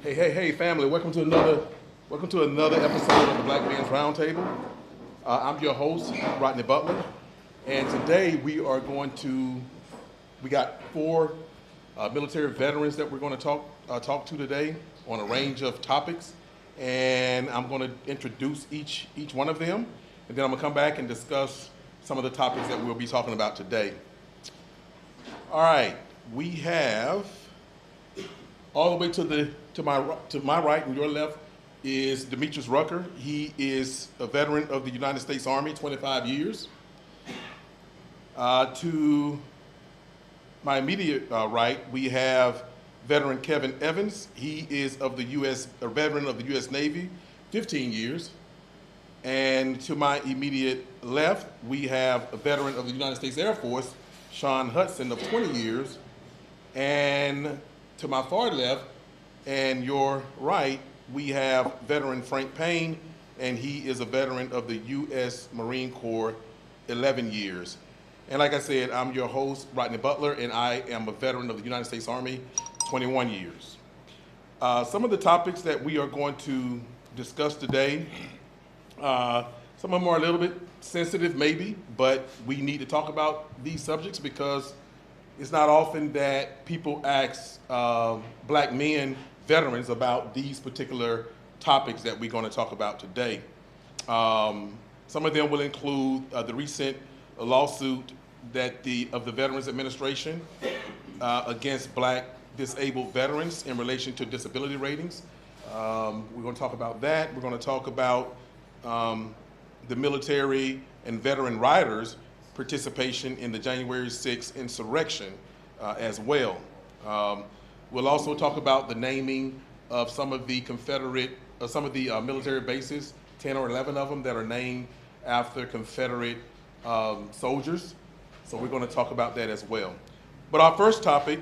Hey, family! Welcome to another episode of the Black Men's Roundtable. I'm your host, Rodney Butler, and today we got four military veterans that we're going to talk to today on a range of topics, and I'm going to introduce each one of them, and then I'm going to come back and discuss some of the topics that we'll be talking about today. All right, we have all the way to my right and your left is Demetrius Rucker. He is a veteran of the United States Army, 25 years. To my immediate right, we have veteran Kevin Evans. He is a veteran of the U.S. Navy, 15 years. And to my immediate left, we have a veteran of the United States Air Force, Sean Hudson, of 20 years. And to my far left and your right, we have veteran Frank Payne, and he is a veteran of the U.S. Marine Corps, 11 years. And like I said, I'm your host, Rodney Butler, and I am a veteran of the United States Army, 21 years. Some of the topics that we are going to discuss today, some of them are a little bit sensitive maybe, but we need to talk about these subjects because it's not often that people ask black men, veterans, about these particular topics that we're going to talk about today. Some of them will include the recent lawsuit of the Veterans Administration against black disabled veterans in relation to disability ratings. We're going to talk about that. We're going to talk about the military and veteran riders' participation in the January 6th insurrection as well. We'll also talk about the naming of some of the military bases, 10 or 11 of them that are named after Confederate soldiers. So we're going to talk about that as well. But our first topic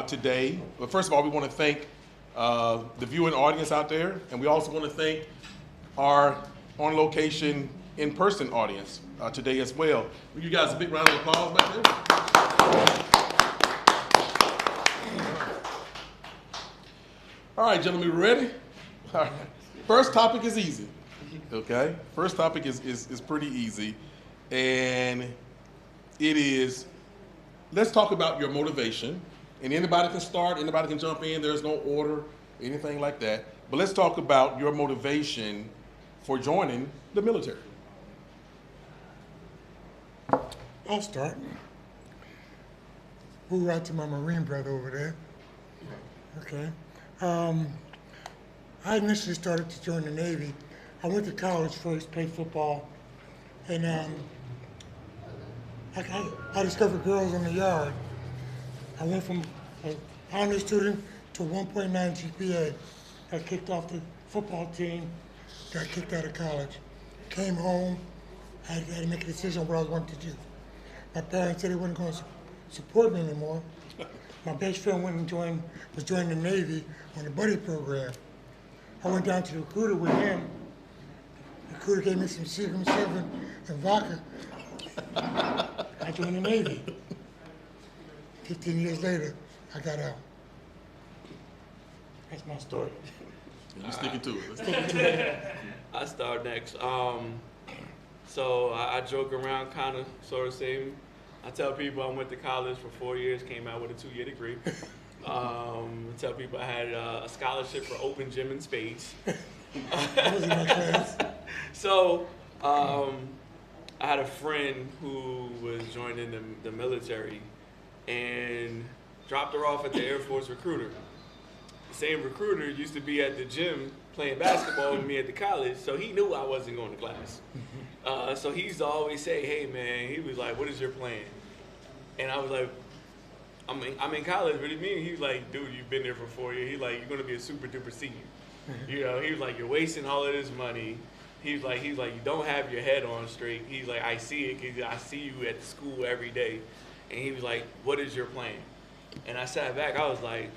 today, well, first of all, we want to thank the viewing audience out there, and we also want to thank our on location in-person audience today as well. Give you guys a big round of applause back there. All right, gentlemen, we ready? All right. First topic is easy, okay? First topic is pretty easy, and it is, let's talk about your motivation, and anybody can start, anybody can jump in, there's no order, anything like that, but let's talk about your motivation for joining the military. I'll start. Hoorah to my Marine brother over there. Okay. I initially started to join the Navy. I went to college first, played football, and I discovered girls in the yard. I went from an honor student to 1.9 GPA. Got kicked off the football team, got kicked out of college. Came home, I had to make a decision on what I wanted to do. My parents said they weren't going to support me anymore. My best friend was joining the Navy on the buddy program. I went down to the recruiter with him. The recruiter gave me some Seagram 7 and vodka. I joined the Navy. 15 years later, I got out. That's my story. You're sticking to it. I start next. So I joke around, kind of, sort of same. I tell people I went to college for 4 years, came out with a 2-year degree. I tell people I had a scholarship for open gym and spades. That was in my class. So I had a friend who was joining the military and dropped her off at the Air Force recruiter. The same recruiter used to be at the gym playing basketball with me at the college, so he knew I wasn't going to class. So he used to always say, hey man, he was like, what is your plan? And I was like, I'm in college, what do you mean? He was like, dude, you've been there for 4 years. He's like, you're gonna be a super duper senior. You know, he was like, you're wasting all of this money. He's like, you don't have your head on straight. He's like, I see it, because I see you at the school every day. And he was like, what is your plan? And I sat back, I was like,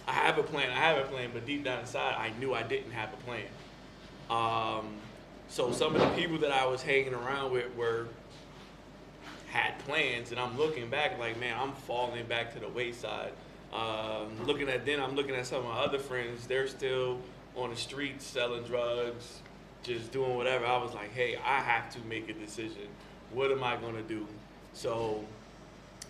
I have a plan, but deep down inside, I knew I didn't have a plan. So some of the people that I was hanging around with had plans, and I'm looking back like, man, I'm falling back to the wayside. Looking at then, I'm looking at some of my other friends. They're still on the streets selling drugs, just doing whatever. I was like, hey, I have to make a decision. What am I gonna do? So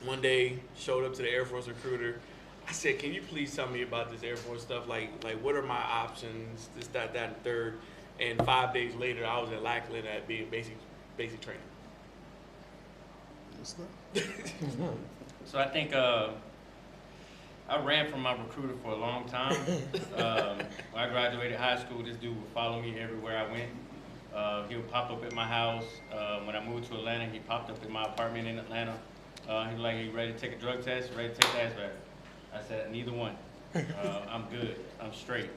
one day, showed up to the Air Force recruiter. I said, can you please tell me about this Air Force stuff? Like what are my options? This, that, and third. And 5 days later, I was at Lackland at being basic training. So I think I ran from my recruiter for a long time. When I graduated high school, this dude would follow me everywhere I went. He would pop up at my house. When I moved to Atlanta, he popped up at my apartment in Atlanta. He was like, "Are you ready to take a drug test? You ready to take the ASVAB?" I said, "Neither one. I'm good. I'm straight."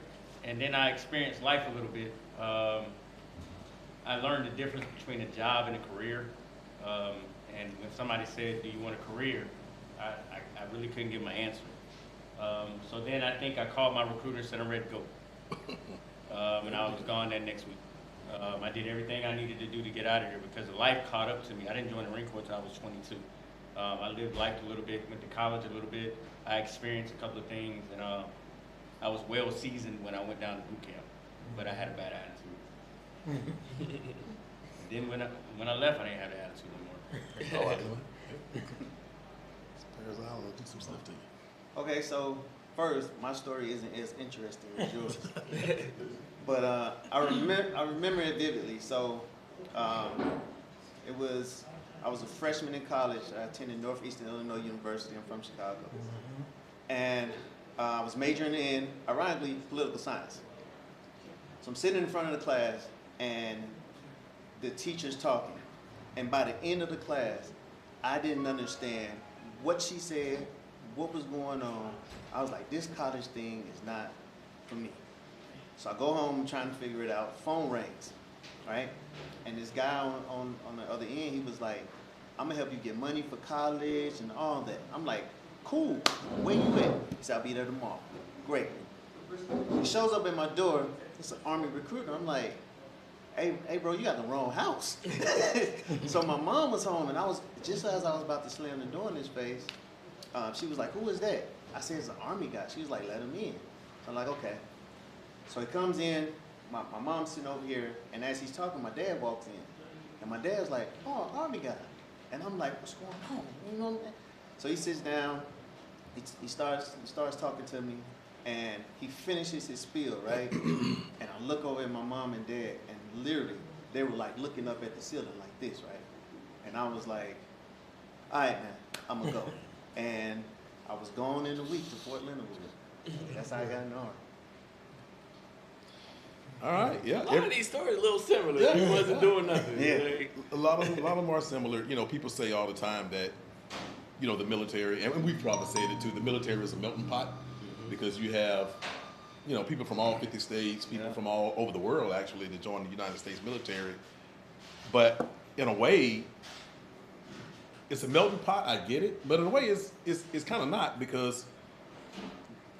And then I experienced life a little bit. I learned the difference between a job and a career. And when somebody said, "Do you want a career?" I really couldn't give my answer. So then I think I called my recruiter and said, "I'm ready to go." And I was gone that next week. I did everything I needed to do to get out of here because life caught up to me. I didn't join the Marine Corps until I was 22. I lived life a little bit, went to college a little bit. I experienced a couple of things, and I was well seasoned when I went down to boot camp, but I had a bad attitude. Then when I left, I didn't have the attitude anymore. Oh, I do. Spares I'll do some stuff to you. Okay, so first, my story isn't as interesting as yours, but I remember it vividly. So I was a freshman in college. I attended Northeastern Illinois University. I'm from Chicago, and I was majoring in, ironically, political science. So I'm sitting in front of the class, and the teacher's talking, and by the end of the class, I didn't understand what she said, what was going on. I was like, this college thing is not for me. So I go home trying to figure it out. Phone rings, right? And this guy on the other end, he was like, "I'm gonna help you get money for college and all that." I'm like, "Cool, where you at?" He said, "I'll be there tomorrow." Great. He shows up at my door. It's an Army recruiter. I'm like, hey bro, you got the wrong house. So my mom was home, and just as I was about to slam the door in his face, she was like, "Who is that?" I said, "It's an Army guy." She was like, "Let him in." So I'm like, okay. So he comes in, my mom's sitting over here, and as he's talking, my dad walks in. And my dad's like, "Oh, Army guy." And I'm like, "What's going on?" You know what I mean? So he sits down, he starts talking to me, and he finishes his spiel, right? And I look over at my mom and dad, and literally, they were like looking up at the ceiling like this, right? And I was like, "All right, man, I'm gonna go." And I was gone in a week to Fort Leonard. That's how I got in the Army. All right, yeah. A lot of these stories are a little similar. Yeah. He wasn't doing nothing. Yeah. Like, A lot of them are similar. You know, people say all the time that, you know, the military, and we've probably said it too, the military is a melting pot because you have, you know, people from all 50 states, people from all over the world actually to join the United States military. But in a way, it's a melting pot. I get it, but in a way, it's kind of not because,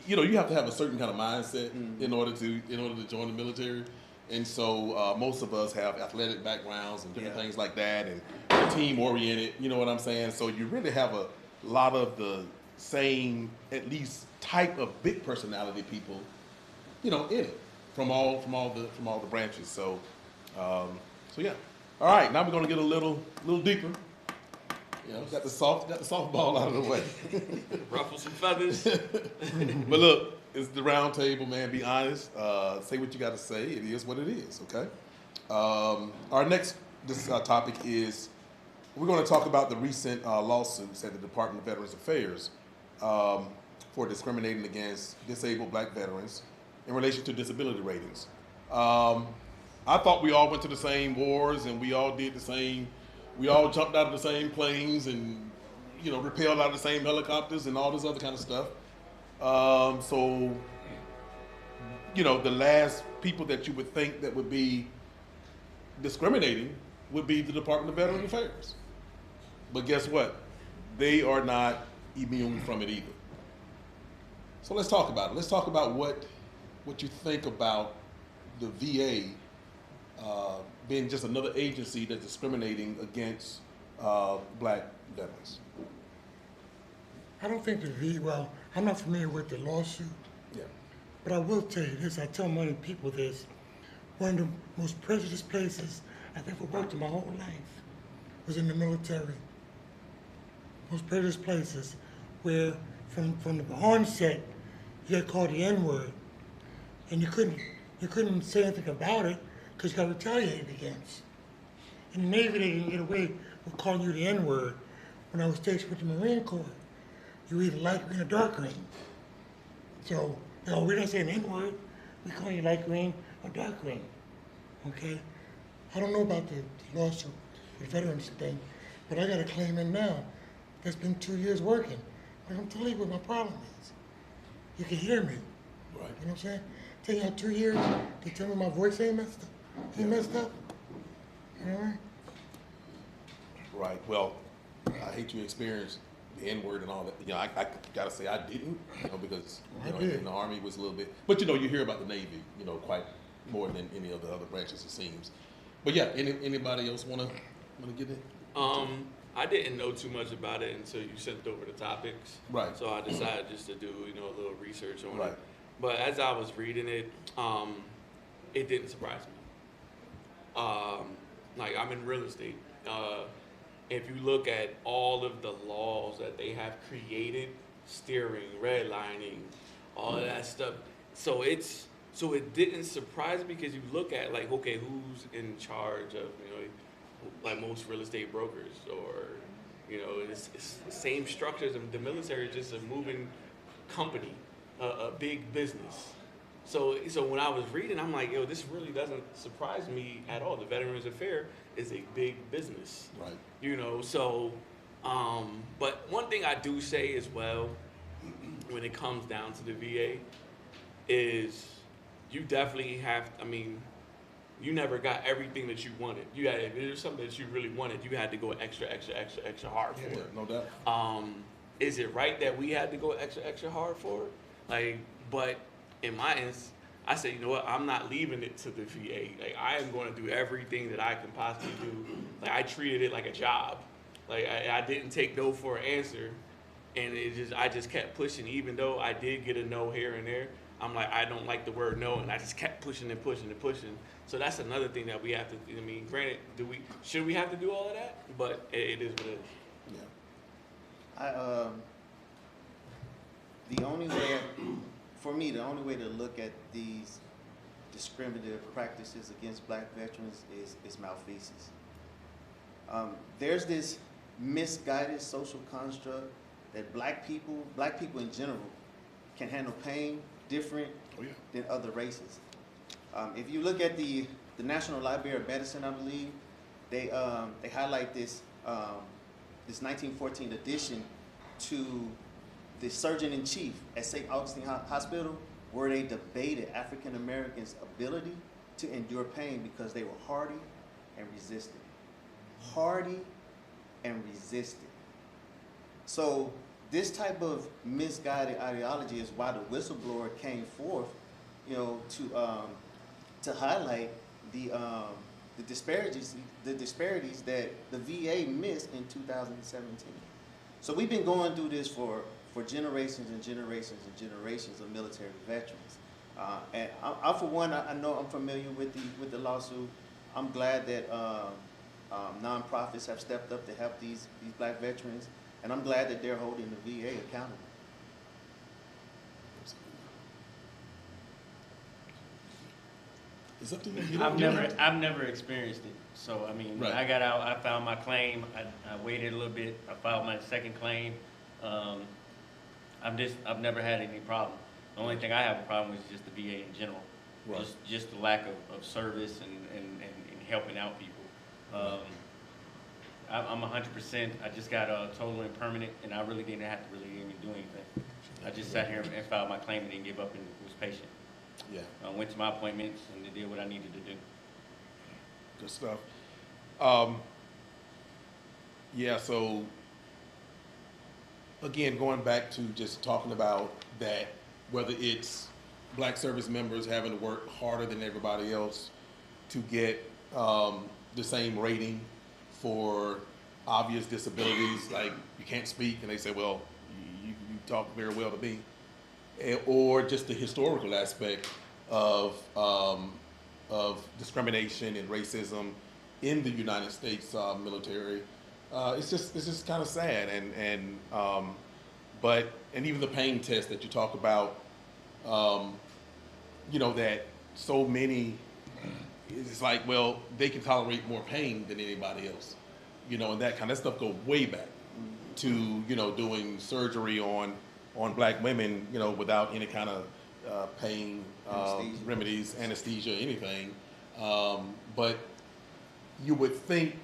you know, you have to have a certain kind of mindset in order to join the military. And so most of us have athletic backgrounds and different things like that, and we're team oriented. You know what I'm saying? So you really have a lot of the same, at least type of big personality people, you know, in it from all the branches. So yeah. All right, now we're gonna get a little deeper. You know, got the softball out of the way. ruffle some feathers. But look, it's the round table, man. Be honest. Say what you got to say. It is what it is, okay? Our next topic is we're going to talk about the recent lawsuits at the Department of Veterans Affairs for discriminating against disabled black veterans in relation to disability ratings. I thought we all went to the same wars and we all did the same. We all jumped out of the same planes and, you know, rappelled out of the same helicopters and all this other kind of stuff. So, you know, the last people that you would think that would be discriminating would be the Department of Veterans Affairs. But guess what? They are not immune from it either. So let's talk about it. Let's talk about what you think about the VA being just another agency that's discriminating against black veterans. I don't think the I'm not familiar with the lawsuit, Yeah. but I will tell you this. I tell many people this. One of the most prejudiced places I've ever worked in my whole life was in the military. Most prejudiced places where from the onset you got called the N-word and you couldn't say anything about it because you got retaliated against. In the Navy they didn't get away with calling you the N-word. When I was stationed with the Marine Corps, you were either light green or dark green. So, we're not saying N-word, we call you light green or dark green, okay? I don't know about the lawsuit, the veterans thing, but I got a claim in now that's been 2 years working. But I'm telling you what my problem is. You can hear me, Right. you know what I'm saying? Taking out 2 years to tell me my voice ain't messed up, you know? Right. Well, I hate you experienced the N-word and all that. You know, I gotta say I didn't, because in the Army was a little bit, but you hear about the Navy, quite more than any of the other branches it seems. But yeah, anybody else wanna get in? I didn't know too much about it until you sent over the topics. Right. So I decided just to do, a little research on Right. it. But as I was reading it, it didn't surprise me. Like I'm in real estate. If you look at all of the laws that they have created, steering, redlining, all of that stuff, so it didn't surprise me because you look at like, okay, who's in charge of like most real estate brokers, or it's the same structures, and the military is just a moving company, a big business. So when I was reading, I'm like, this really doesn't surprise me at all. The Veterans Affairs is a big business. Right. But one thing I do say as well, when it comes down to the VA, is you definitely you never got everything that you wanted. If there's something that you really wanted, you had to go extra hard for Yeah, it. no doubt. Is it right that we had to go extra hard for it? But in my instance, I said, you know what? I'm not leaving it to the VA. Like, I am going to do everything that I can possibly do. Like, I treated it like a job. Like, I didn't take no for an answer, and I just kept pushing. Even though I did get a no here and there, I'm like, I don't like the word no, and I just kept pushing and pushing and pushing. So that's another thing that we have to. Granted, should we have to do all of that? But it is what it is. Yeah. The only way, for me, the only way to look at these discriminative practices against black veterans is malfeasance. There's this misguided social construct that black people in general, can handle pain different than other races. If you look at the National Library of Medicine, I believe, they highlight this 1914 addition to the Surgeon-in-Chief at St. Augustine Hospital, where they debated African Americans' ability to endure pain because they were hardy and resistant. Hardy and resistant. So this type of misguided ideology is why the whistleblower came forth, to highlight the disparities that the VA missed in 2017. So we've been going through this for generations and generations and generations of military veterans. And I for one, I know I'm familiar with the lawsuit. I'm glad that nonprofits have stepped up to help these black veterans, and I'm glad that they're holding the VA accountable. It's up to you. I've never experienced it. So when Right. I got out, I filed my claim. I waited a little bit. I filed my second claim. I've never had any problem. The only thing I have a problem with is just the VA in general. Right. Just the lack of service and helping out people. I'm 100%. I just got a total and permanent, and I really didn't have to even do anything. I just sat here and filed my claim and didn't give up and was patient. Yeah. I went to my appointments and did what I needed to do. Good stuff. So again, going back to just talking about that, whether it's black service members having to work harder than everybody else to get the same rating for obvious disabilities, like you can't speak, and they say, well, you talk very well to me, or just the historical aspect of discrimination and racism in the United States military. It's just kind of sad, but even the pain test that you talk about, that so many, it's like, well, they can tolerate more pain than anybody else, and that kind of stuff go way back to doing surgery on black women, without any kind of pain remedies, anesthesia, anything. But you would think,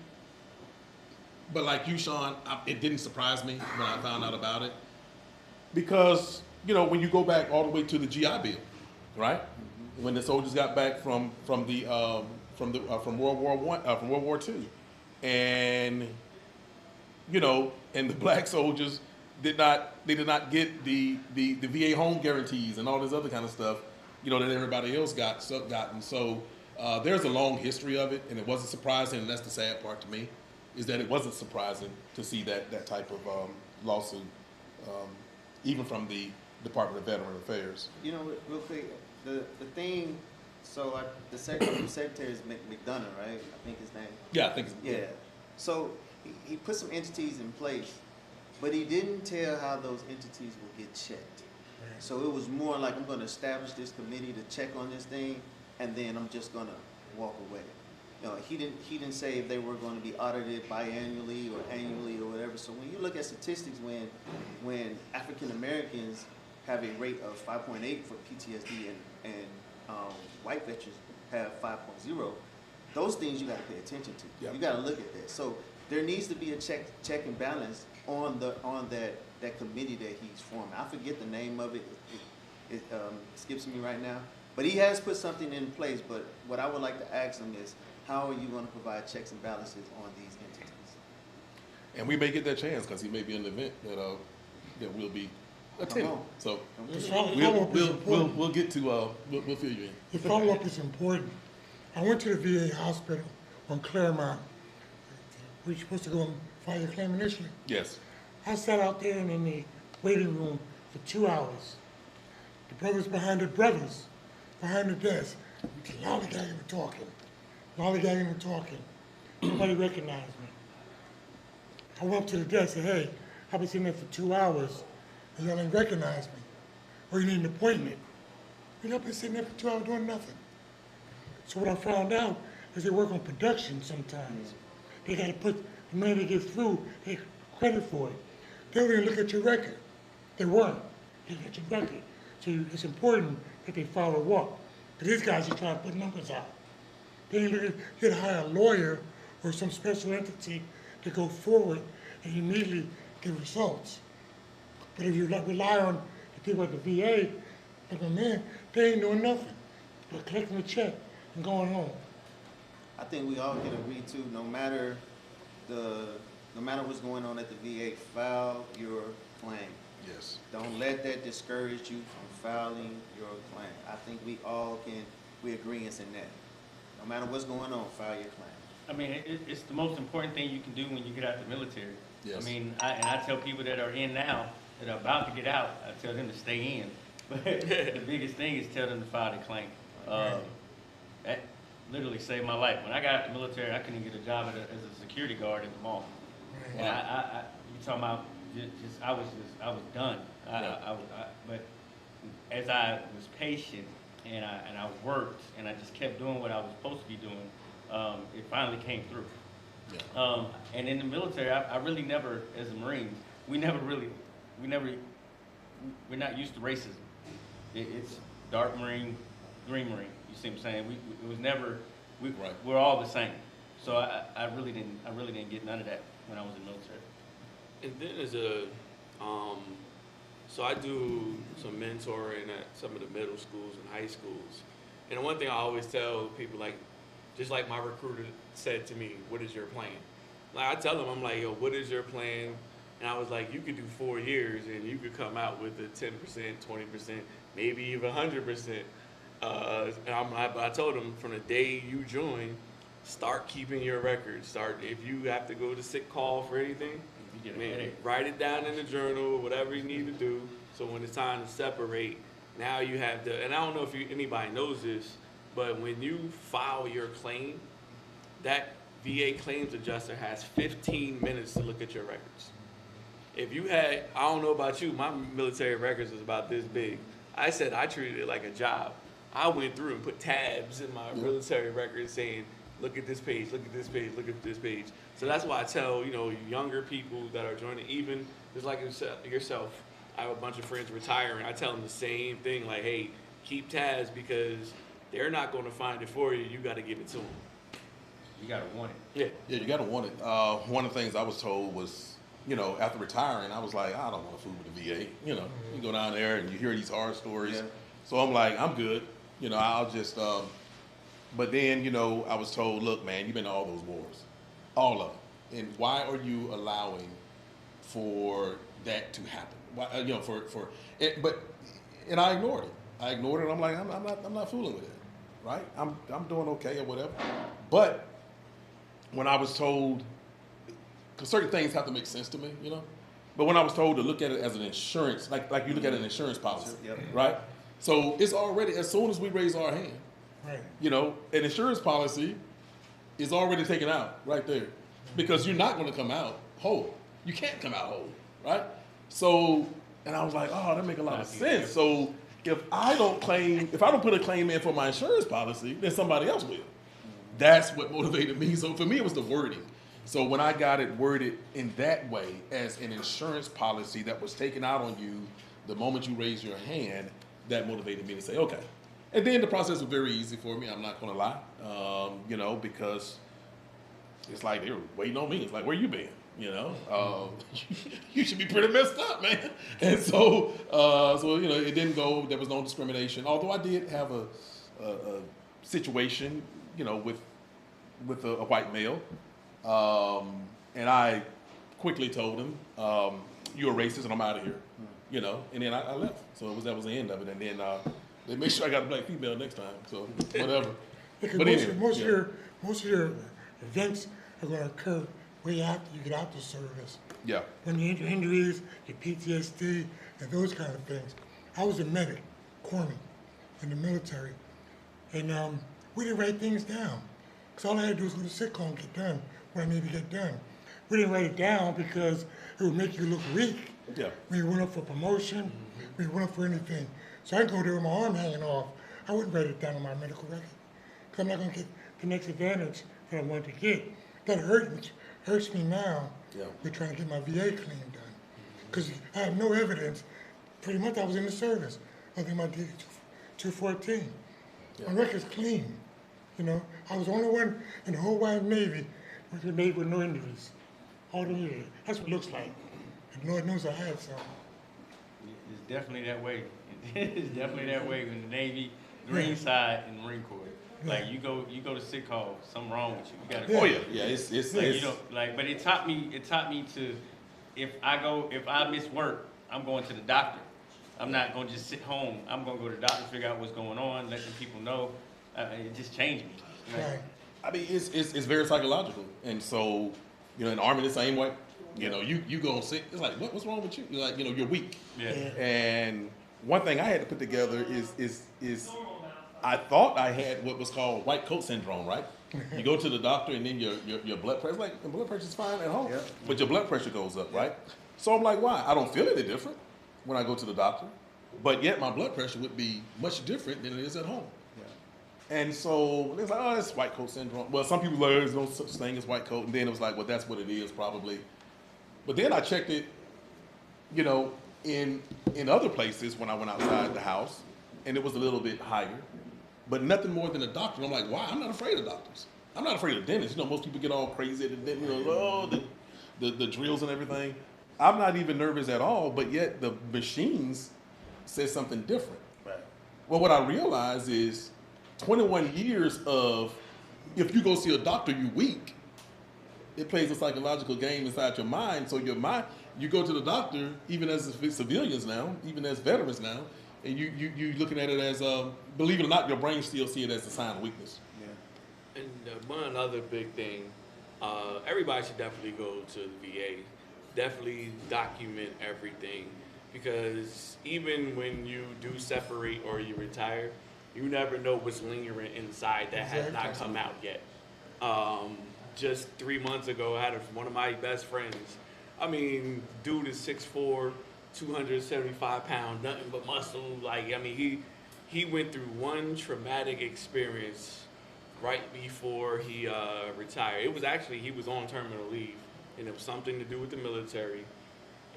but like you, Sean, it didn't surprise me when I found out about it, because when you go back all the way to the GI Bill, right? When the soldiers got back from World War II, and and the black soldiers did not get the VA home guarantees and all this other kind of stuff, that everybody else gotten. So there's a long history of it, and it wasn't surprising, and that's the sad part to me, is that it wasn't surprising to see that type of lawsuit, even from the Department of Veteran Affairs. Real quick, the thing, so the secretary is McDonough, right? I think his name. Yeah, I think it's. Yeah. So he put some entities in place, but he didn't tell how those entities will get checked. Right. So it was more like, I'm going to establish this committee to check on this thing, and then I'm just going to walk away. He didn't say if they were going to be audited biannually or annually or whatever. So when you look at statistics, when African Americans have a rate of 5.8 for PTSD and white veterans have 5.0, those things you got to pay attention to. Yep. You got to look at that. So there needs to be a check and balance on that committee that he's forming. I forget the name of it. It skips me right now. But he has put something in place. But what I would like to ask him is, how are you going to provide checks and balances on these entities? And we may get that chance because he may be in the event that we'll be attending. So we'll get to we'll fill you in. The follow-up is important. I went to the VA hospital on Claremont. We're supposed to go and file your claim initially. Yes. I sat out there and in the waiting room for 2 hours. The brothers behind the desk, lollygagging and talking. Nobody recognized me. I went up to the desk and said, hey, I've been sitting there for 2 hours and y'all didn't recognize me. Or you need an appointment. I've been sitting there for 2 hours doing nothing. So what I found out is they work on production sometimes. They got to put the money they get through, they credit for it. They don't even look at your record. They weren't. They look at your record. So it's important that they follow up. But these guys are trying to put numbers out. They didn't look at, you had to hire a lawyer or some special entity to go forward and immediately get results. But if you rely on the people at the VA, like my man, they ain't doing nothing but collecting a check and going home. I think we all can agree too, no matter what's going on at the VA, file your claim. Yes. Don't let that discourage you from filing your claim. I think we agree in that. No matter what's going on, file your claim. I mean, it's the most important thing you can do when you get out the military. Yes. I mean, I tell people that are in now, that are about to get out, I tell them to stay in. But the biggest thing is tell them to file their claim. That literally saved my life. When I got out the military, I couldn't get a job as a security guard at the mall. Right. And you talking about I was done. But as I was patient and I worked and I just kept doing what I was supposed to be doing, it finally came through. Yeah. And in the military, I really never, as a Marine, we're not used to racism. It's dark Marine, green Marine. You see what I'm saying? It was never. Right. We're all the same. So I really didn't get none of that when I was in the military. And then so I do some mentoring at some of the middle schools and high schools. And the one thing I always tell people, just like my recruiter said to me, what is your plan? Like I tell them, I'm like, yo, what is your plan? And I was like, you could do 4 years and you could come out with a 10%, 20%, maybe even 100%. But I told them from the day you join, start keeping your records. If you have to go to sick call for anything, get a Man, headache. write it down in the journal, whatever you need to do. So when it's time to separate, now you have to. And I don't know if anybody knows this, but when you file your claim, that VA claims adjuster has 15 minutes to look at your records. If you had, I don't know about you, my military records was about this big. I said I treated it like a job. I went through and put tabs in my military records saying, look at this page, look at this page, look at this page. So that's why I tell, younger people that are joining, even just like yourself, I have a bunch of friends retiring. I tell them the same thing, like, hey, keep tabs because they're not going to find it for you. You got to give it to them. You gotta want it. Yeah, you got to want it. One of the things I was told was, after retiring, I was like, I don't want to fool with the VA. You go down there and you hear these horror stories. Yeah. So I'm like, I'm good. I'll just, but then, I was told, look, man, you've been to all those wars, all of them. And why are you allowing for that to happen? Why, and I ignored it. I'm like, I'm not fooling with it, right? I'm doing okay or whatever. But when I was told, because certain things have to make sense to me, But when I was told to look at it as an insurance, like you look at an insurance policy, Yep. right? So it's already, as soon as we raise our hand, Right. an insurance policy is already taken out right there because you're not going to come out whole. You can't come out whole, right? So, and I was like, oh, that makes a lot of sense. So if I don't put a claim in for my insurance policy, then somebody else will. That's what motivated me. So for me, it was the wording. So when I got it worded in that way as an insurance policy that was taken out on you the moment you raise your hand, that motivated me to say, okay. And then the process was very easy for me. I'm not going to lie, because it's like they were waiting on me. It's like, where you been? You should be pretty messed up, man. And so it didn't go. There was no discrimination. Although I did have a situation, with a white male, and I quickly told him, "You're a racist, and I'm out of here." And then I left. So that was the end of it. And then they made sure I got a black female next time. So whatever. Because But anyway, most of your events are going to occur way after you get out the service. Yeah. When you your injuries, your PTSD, and those kind of things. I was a medic, corpsman, in the military, and we didn't write things down. Because all I had to do was go to sick call and get done what I needed to get done. We didn't write it down because it would make you look weak. Yeah. When you went up for promotion, when you went up for anything. So I go there with my arm hanging off. I wouldn't write it down on my medical record. Because I'm not going to get the next advantage that I want to get. That hurts me now. Yeah. With trying to get my VA claim done. Because I have no evidence. Pretty much I was in the service. I think my DD 214. Yeah. My record's clean. I was the only one in the whole wide Navy with no injuries. All the years. That's what it looks like. And Lord knows I had some. It's definitely that way. It's definitely that way in the Navy, Green Side, and Marine Corps. Like you go to sick call, something wrong with you. You gotta. Oh yeah. It's but it taught me to, if I miss work, I'm going to the doctor. I'm not gonna just sit home. I'm gonna go to the doctor, figure out what's going on, let the people know. It just changed me. Right. I mean, it's very psychological, and so in the Army the same way. You go sick. It's like what's wrong with you? You're like you're weak. Yeah. And one thing I had to put together is I thought I had what was called white coat syndrome, right? You go to the doctor and then your blood pressure, like the blood pressure's fine at home, but your blood pressure goes up, right? So I'm like, why? I don't feel any different when I go to the doctor, but yet my blood pressure would be much different than it is at home. And so it's like, oh, that's white coat syndrome. Well, some people like, there's no such thing as white coat. And then it was like, well, that's what it is probably. But then I checked it, in other places when I went outside the house, and it was a little bit higher, but nothing more than a doctor. I'm like, why? I'm not afraid of doctors. I'm not afraid of dentists. Most people get all crazy at the the drills and everything. I'm not even nervous at all, but yet the machines says something different. Right. Well, what I realized is 21 years of, if you go see a doctor, you weak. It plays a psychological game inside your mind. So your mind, you go to the doctor, even as civilians now, even as veterans now, and you looking at it as, believe it or not, your brain still see it as a sign of weakness. And one other big thing, everybody should definitely go to the VA. definitely document everything, because even when you do separate or you retire, you never know what's lingering inside that has not come out yet. Just 3 months ago, I had one of my best friends. I mean, dude is 6'4", 275 pounds, nothing but muscle. Like, I mean, he went through one traumatic experience right before he retired. It was actually, he was on terminal leave, and it was something to do with the military.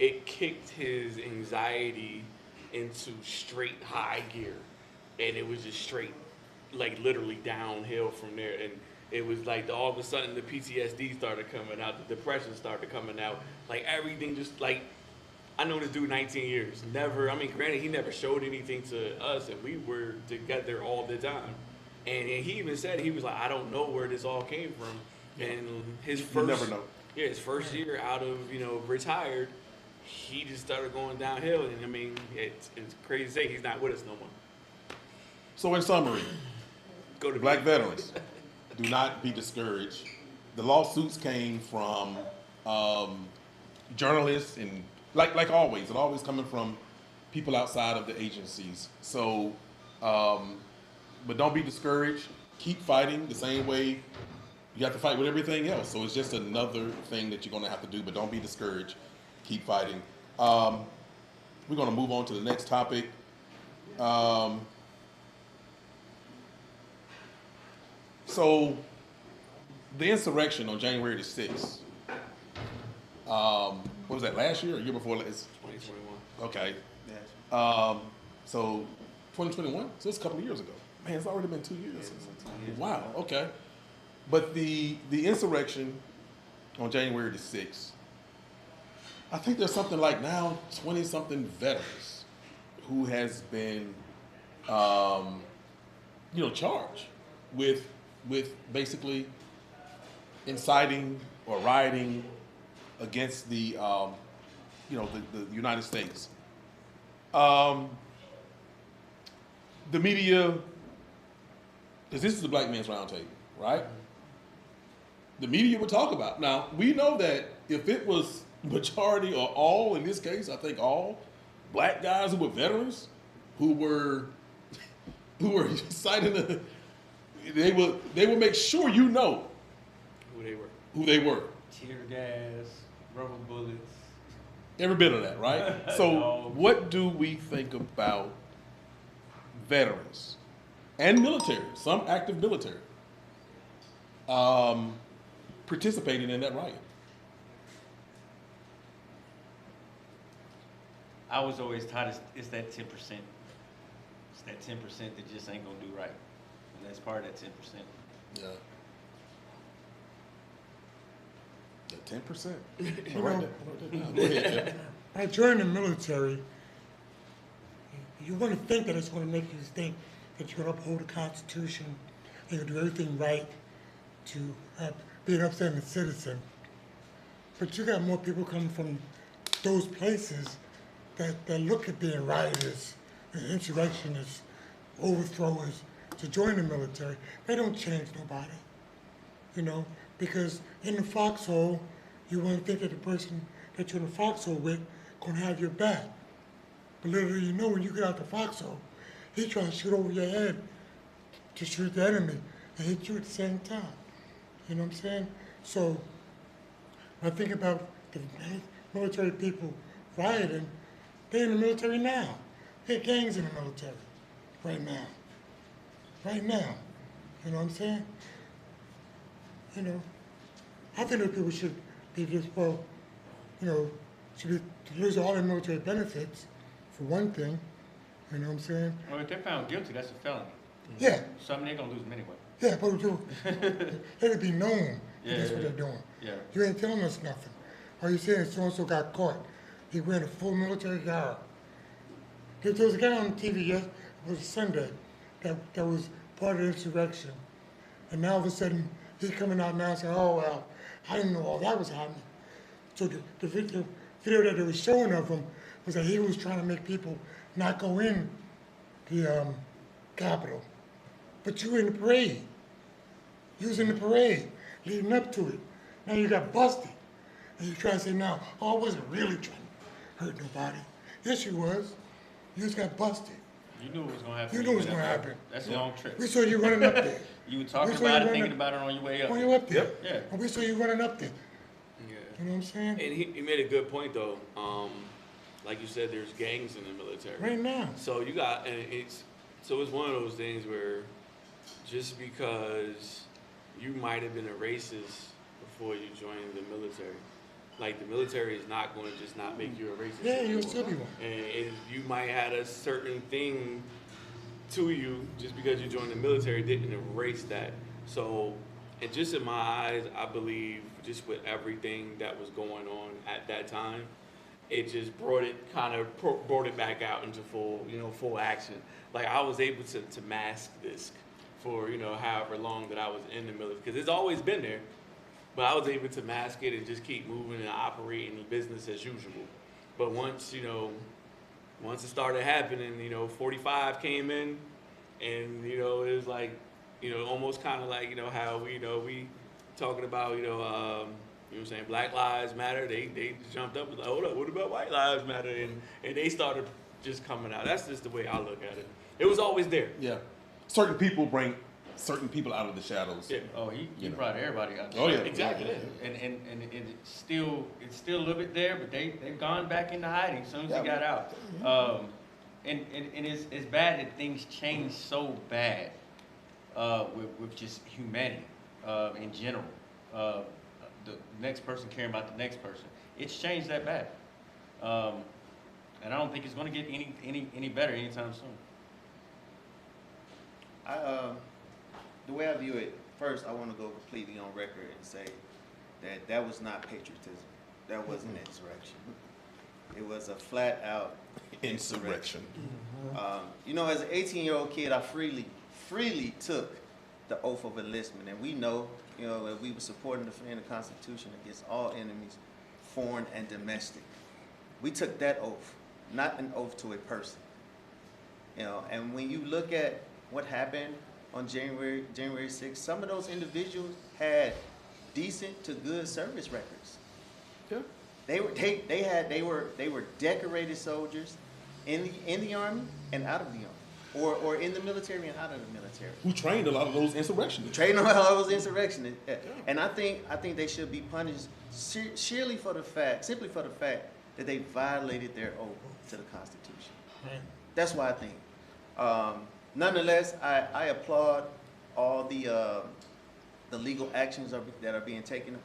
It kicked his anxiety into straight high gear, and it was just straight, like literally downhill from there. And it was like all of a sudden the PTSD started coming out, the depression started coming out, like everything just like, I know this dude 19 years, never, I mean, granted, he never showed anything to us, and we were together all the time. And he even said, he was like, I don't know where this all came from. And his first, you never know. Yeah, his first year out of, retired, he just started going downhill. And I mean, it's crazy to say he's not with us no more. So in summary, Go to black veterans, do not be discouraged. The lawsuits came from journalists and like always, it always coming from people outside of the agencies. So, but don't be discouraged. Keep fighting the same way you have to fight with everything else. So it's just another thing that you're going to have to do, but don't be discouraged. Keep fighting. We're going to move on to the next topic. So the insurrection on January the 6th, what was that, last year or year before? It's 2021. okay. Yes. So 2021? So it's a couple of years ago. Man, it's already been 2 years. Wow, okay. But the insurrection on January the 6th, I think there's something like now 20-something veterans who has been, charged with basically inciting or rioting against the United States. The media, because this is the Black Man's Roundtable, right? The media would talk about. Now, we know that if it was majority or all, in this case, I think all black guys who were veterans, who were citing they would make sure you know who they were. Tear gas, rubber bullets. Every bit of that, right? So No. what do we think about veterans and military, some active military, participating in that riot? I was always taught it's that 10%. It's that 10% that just ain't gonna do right. And that's part of that 10%. Yeah. The 10%. You Write know, that down. Go ahead, Jeff. I joined the military. You want to think that it's going to make you think that you're going to uphold the Constitution and you'll do everything right to be an upstanding citizen. But you got more people coming from those places that look at being rioters and insurrectionists, overthrowers, to join the military. They don't change nobody, because in the foxhole, you want to think that the person that you're in the foxhole with gonna have your back. But literally, when you get out the foxhole, he's trying to shoot over your head to shoot the enemy and hit you at the same time. You know what I'm saying? So when I think about the military people rioting, they're in the military now. There are gangs in the military right now. Right now. You know what I'm saying? I think that people should be just, should be to lose all their military benefits, for one thing. You know what I'm saying? Well, if they're found guilty, that's a felony. Yeah. Something they're gonna lose them anyway. Yeah, but let it be known that that's what Yeah. they're doing. Yeah. You ain't telling us nothing. All you saying is so-and-so got caught. He wearing a full military garb. There was a guy on TV, it was Sunday, that was part of the insurrection. And now all of a sudden, he's coming out now saying, oh, well, I didn't know all that was happening. So the video that they were showing of him was that he was trying to make people not go in the Capitol. But you were in the parade. You was in the parade leading up to it. Now you got busted. And you try to say now, oh, I wasn't really trying to hurt nobody. Yes, you was. You just got busted. You knew it was gonna happen. You knew it was gonna happen. That's a long trip. We saw you running up there. You were talking We saw about you it, thinking running- about it on your way up. When you up there. Yep. Yeah. And we saw you running up there. Yeah. You know what I'm saying? And he made a good point though. Like you said, there's gangs in the military. Right now. So it's one of those things where just because you might have been a racist before you joined the military, like the military is not going to just not make you a racist. Yeah, anymore. you'll still be one. And you might have a certain thing to you just because you joined the military didn't erase that. So, and just in my eyes, I believe just with everything that was going on at that time, it just brought it back out into full action. Like I was able to mask this for, however long that I was in the military, because it's always been there, but I was able to mask it and just keep moving and operating business as usual. But once it started happening, 45 came in, and it was like, almost kind of like how we talking about you know what I'm saying, Black Lives Matter. They jumped up and like, hold up, what about White Lives Matter? And they started just coming out. That's just the way I look at it. It was always there. Yeah. Certain people bring certain people out of the shadows. Yeah. Oh, he brought everybody out. Oh, yeah. Exactly. And it's still a little bit there, but they've gone back into hiding as soon as he got out. And it's bad that things change so bad with just humanity in general. The next person caring about the next person. It's changed that bad. And I don't think it's going to get any better anytime soon. The way I view it, first I want to go completely on record and say that was not patriotism. That wasn't insurrection. It was a flat out Insurrection. As an 18-year-old kid, I freely took the oath of enlistment, and we know, that we were supporting and defending the Constitution against all enemies, foreign and domestic. We took that oath, not an oath to a person. And when you look at what happened on January 6th, some of those individuals had decent to good service records. Yeah. They were decorated soldiers in the army and out of the army, or in the military and out of the military. Who trained a lot of those insurrectionists. Trading on all those insurrectionists, and I think they should be punished simply for the fact that they violated their oath to the Constitution. Right. That's why I think. Nonetheless, I applaud all the legal actions that are being taken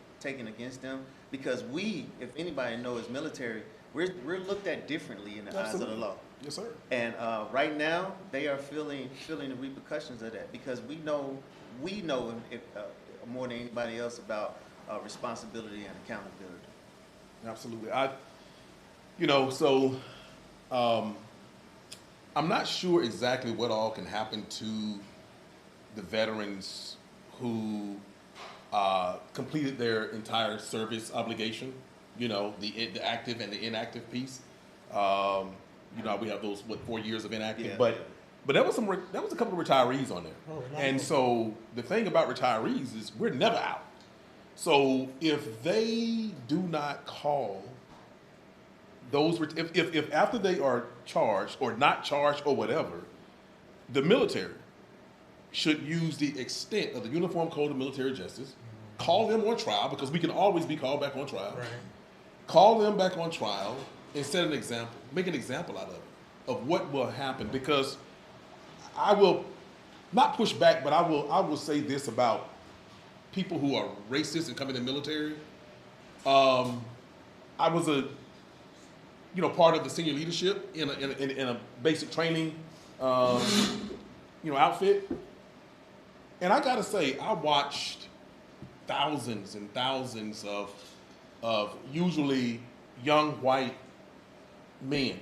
against them, because we, if anybody knows, military, we're looked at differently in the eyes of the law. Yes, sir. And right now, they are feeling the repercussions of that, because we know more than anybody else about responsibility and accountability. Absolutely. I'm not sure exactly what all can happen to the veterans who completed their entire service obligation, the active and the inactive piece. We have those 4 years of inactive, Yeah, but yeah. there was a couple of retirees on there. Oh, nice. And so the thing about retirees is we're never out. So if they do not call those, if after they are charged or not charged or whatever, the military should use the extent of the Uniform Code of Military Justice, call them on trial, because we can always be called back on trial. Right. Call them back on trial and set an example, make an example out of what will happen. Because I will not push back, but I will say this about people who are racist and come in the military. I was part of the senior leadership in a basic training, outfit. And I gotta say, I watched thousands and thousands of usually young white men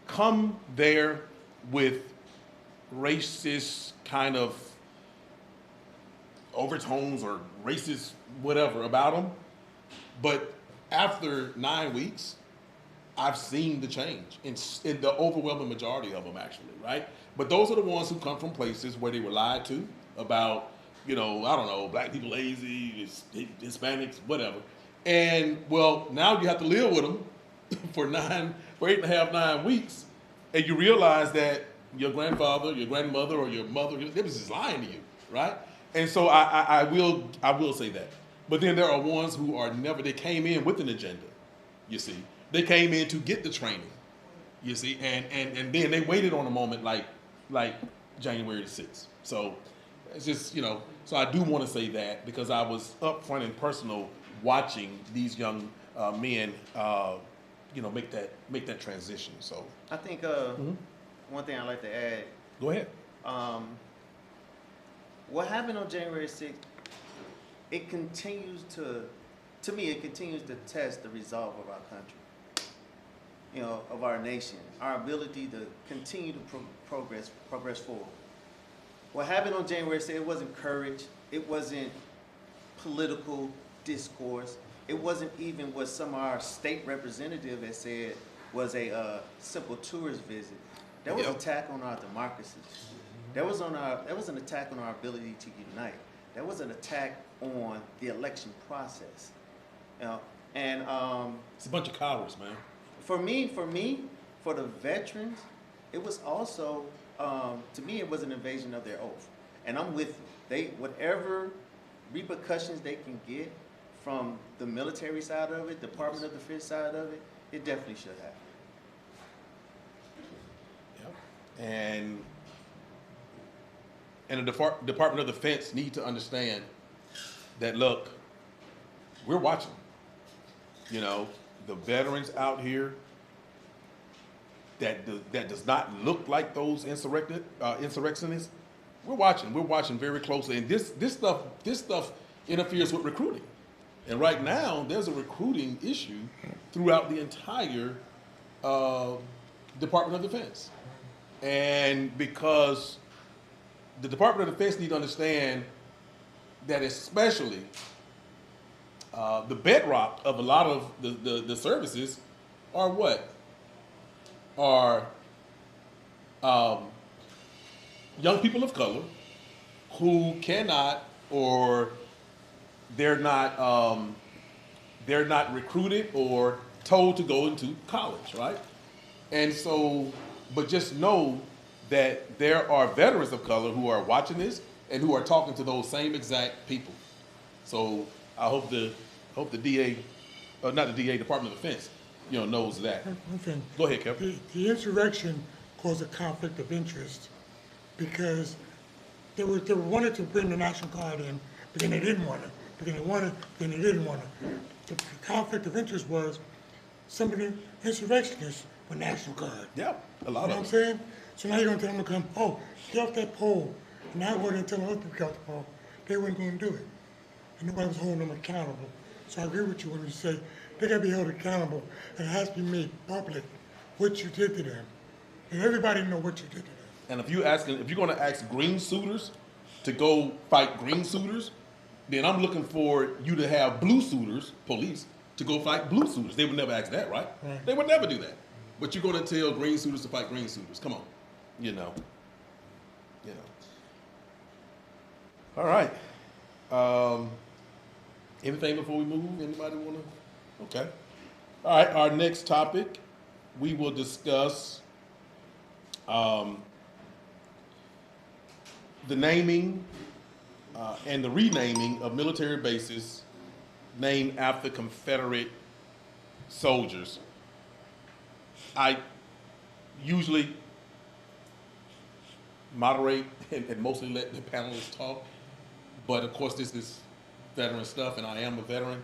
come there with racist kind of overtones or racist whatever about them. But after 9 weeks, I've seen the change in the overwhelming majority of them, actually, right? But those are the ones who come from places where they were lied to about I don't know, black people lazy, Hispanics, whatever. And well, now you have to live with them for 8.5, 9 weeks, and you realize that your grandfather, your grandmother, or your mother, they was just lying to you, right? And so I will say that. But then there are ones who are never. They came in with an agenda, you see. They came in to get the training, you see, and then they waited on a moment like January the 6th. So it's just, so I do want to say that because I was up front and personal watching these young men, make that transition. So I think one thing I'd like to add. Go ahead. What happened on January 6th, it continues to test the resolve of our country, of our nation, our ability to continue to progress forward. What happened on January 6th, it wasn't courage, it wasn't political discourse, it wasn't even what some of our state representatives had said was a simple tourist visit. That was an attack on our democracy. That was an attack on our ability to unite. That was an attack on the election process. And it's a bunch of cowards, man. For the veterans, it was also to me it was an invasion of their oath. And I'm with you. Whatever repercussions they can get from the military side of it, Department of Defense side of it, it definitely should happen. Yep. And the Department of Defense need to understand that, look, we're watching. The veterans out here that does not look like those insurrectionists. We're watching. We're watching very closely, and this stuff interferes with recruiting. And right now, there's a recruiting issue throughout the entire Department of Defense, and because the Department of Defense need to understand that, especially the bedrock of a lot of the services are what? Are young people of color who cannot, or they're not recruited or told to go into college, right? And so, but just know that there are veterans of color who are watching this and who are talking to those same exact people. So I hope the DA, not the DA, Department of Defense, knows that. One thing. Go ahead, Kevin. The insurrection caused a conflict of interest because they wanted to bring the National Guard in, but then they didn't want it. But then they wanted, then they didn't want it. The conflict of interest was some of the insurrectionists were National Guard. Yeah, a lot You know what of I'm them. saying? So now you're going to tell them to come, get off that pole. And now go and tell other people to get off the pole. They weren't going to do it. And nobody was holding them accountable. So I agree with you when you say they got to be held accountable, and it has to be made public what you did to them. And everybody know what you did to them. And if you're going to ask green suiters to go fight green suiters, then I'm looking for you to have blue suiters, police, to go fight blue suiters. They would never ask that, right? Right. They would never do that. But you're going to tell green suiters to fight green suiters. Come on, All right. Anything before we move? Anybody want to? Okay. All right. Our next topic, we will discuss the naming and the renaming of military bases named after Confederate soldiers. I usually moderate and mostly let the panelists talk, but of course this is veteran stuff and I am a veteran,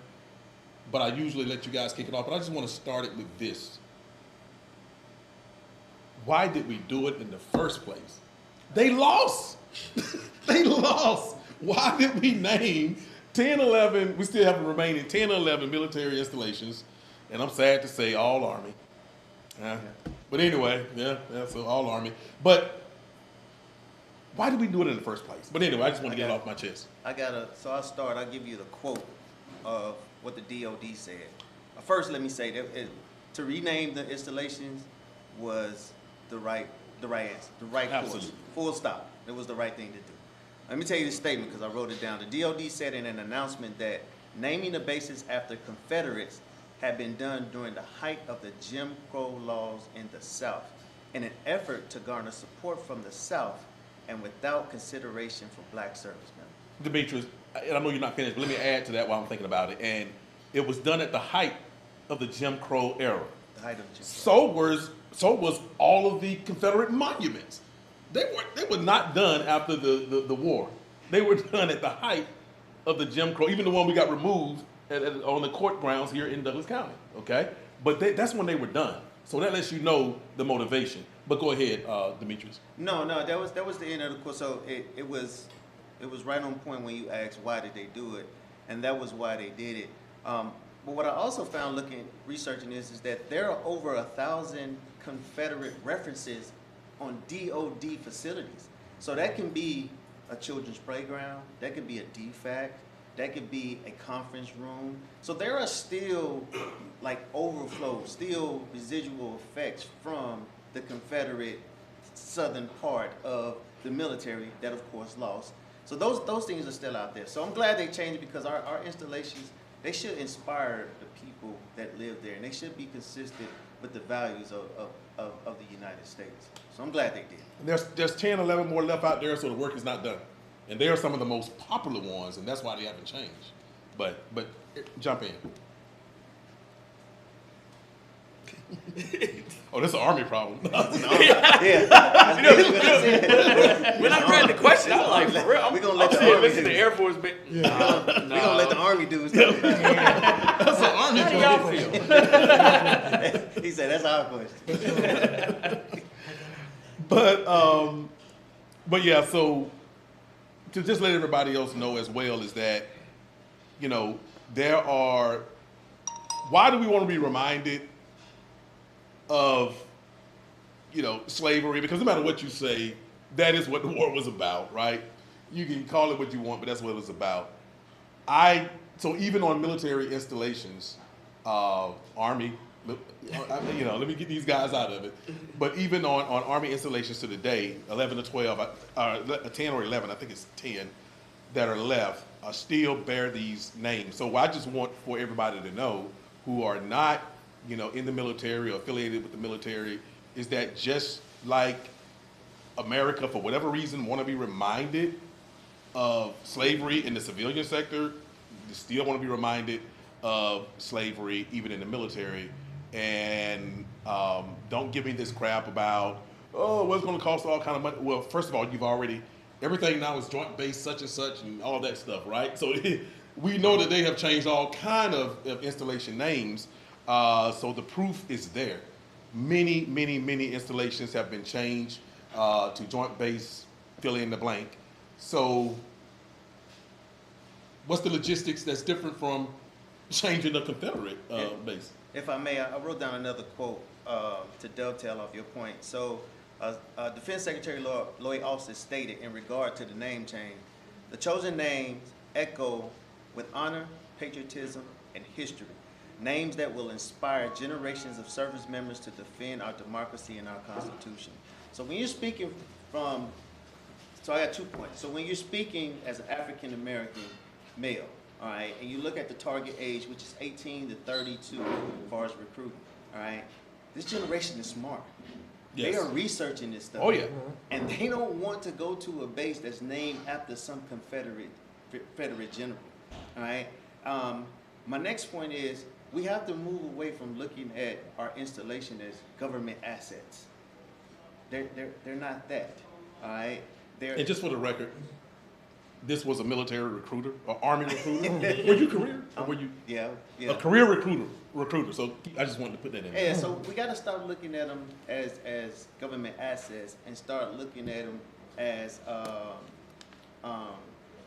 but I usually let you guys kick it off, but I just want to start it with this. Why did we do it in the first place? They lost. They lost. Why did we name 10, 11, we still have remaining 10 or 11 military installations, and I'm sad to say all Army. But anyway, so all Army. But why did we do it in the first place? But anyway, I just want to get it off my chest. I'll give you the quote of what the DOD said. First, let me say that to rename the installations was the right answer, the right course. Absolutely. Full stop. It was the right thing to do. Let me tell you the statement because I wrote it down. The DOD said in an announcement that naming the bases after Confederates had been done during the height of the Jim Crow laws in the South in an effort to garner support from the South and without consideration for black servicemen. Demetrius, and I know you're not finished, but let me add to that while I'm thinking about it. And it was done at the height of the Jim Crow era. The height of Jim Crow. So was all of the Confederate monuments. They were not done after the war. They were done at the height of the Jim Crow, even the one we got removed on the court grounds here in Douglas County. Okay, but that's when they were done. So that lets you know the motivation. But go ahead, Demetrius. No, that was the end of the course. So it was right on point when you asked why did they do it, and that was why they did it. But what I also found researching this is that there are over 1,000 Confederate references on DOD facilities. So that can be a children's playground, that could be a DFAC, that could be a conference room. So there are still still residual effects from the Confederate southern part of the military that of course lost. So those things are still out there. So I'm glad they changed it because our installations, they should inspire the people that live there, and they should be consistent with the values of the United States. So I'm glad they did. There's 10, 11 more left out there, so the work is not done. And they are some of the most popular ones, and that's why they haven't changed. But jump in. Oh, this is an Army problem. Yeah. When I read the question, I was like, for real? We're gonna let the saying, Army listen do to it. Air Force. We're gonna let the Army do stuff. That's an Army How do problem. y'all feel? He said, that's our question. But yeah, so to just let everybody else know as well is that, why do we want to be reminded of, slavery? Because no matter what you say, that is what the war was about, right? You can call it what you want, but that's what it was about. So even on military installations, Army, let me get these guys out of it. But even on Army installations to the day, 11 to 12, 10 or 11, I think it's 10, that are left, still bear these names. So I just want for everybody to know who are not, in the military or affiliated with the military, is that just like America, for whatever reason, want to be reminded of slavery in the civilian sector, they still want to be reminded of slavery even in the military. And don't give me this crap about, what's going to cost all kind of money. Well, first of all, everything now is joint base such and such and all that stuff, right? So we know that they have changed all kind of installation names. So the proof is there. Many, many, many installations have been changed to joint base, fill in the blank. So what's the logistics that's different from changing the Confederate base? If I may, I wrote down another quote to dovetail off your point. So Defense Secretary Lloyd Austin stated in regard to the name change, the chosen names echo with honor, patriotism, and history. Names that will inspire generations of service members to defend our democracy and our Constitution. So when you're speaking so I got 2 points. So when you're speaking as an African American male, all right, and you look at the target age, which is 18 to 32 as far as recruiting, all right, this generation is smart. Yes. They are researching this stuff. Oh, yeah. And they don't want to go to a base that's named after some Confederate general, all right? My next point is we have to move away from looking at our installation as government assets. They're not that, all right? And just for the record, this was a military recruiter, or Army recruiter. Were you career? Or were you? Yeah. A career recruiter. So I just wanted to put that in there. Yeah, so we got to start looking at them as government assets and start looking at them as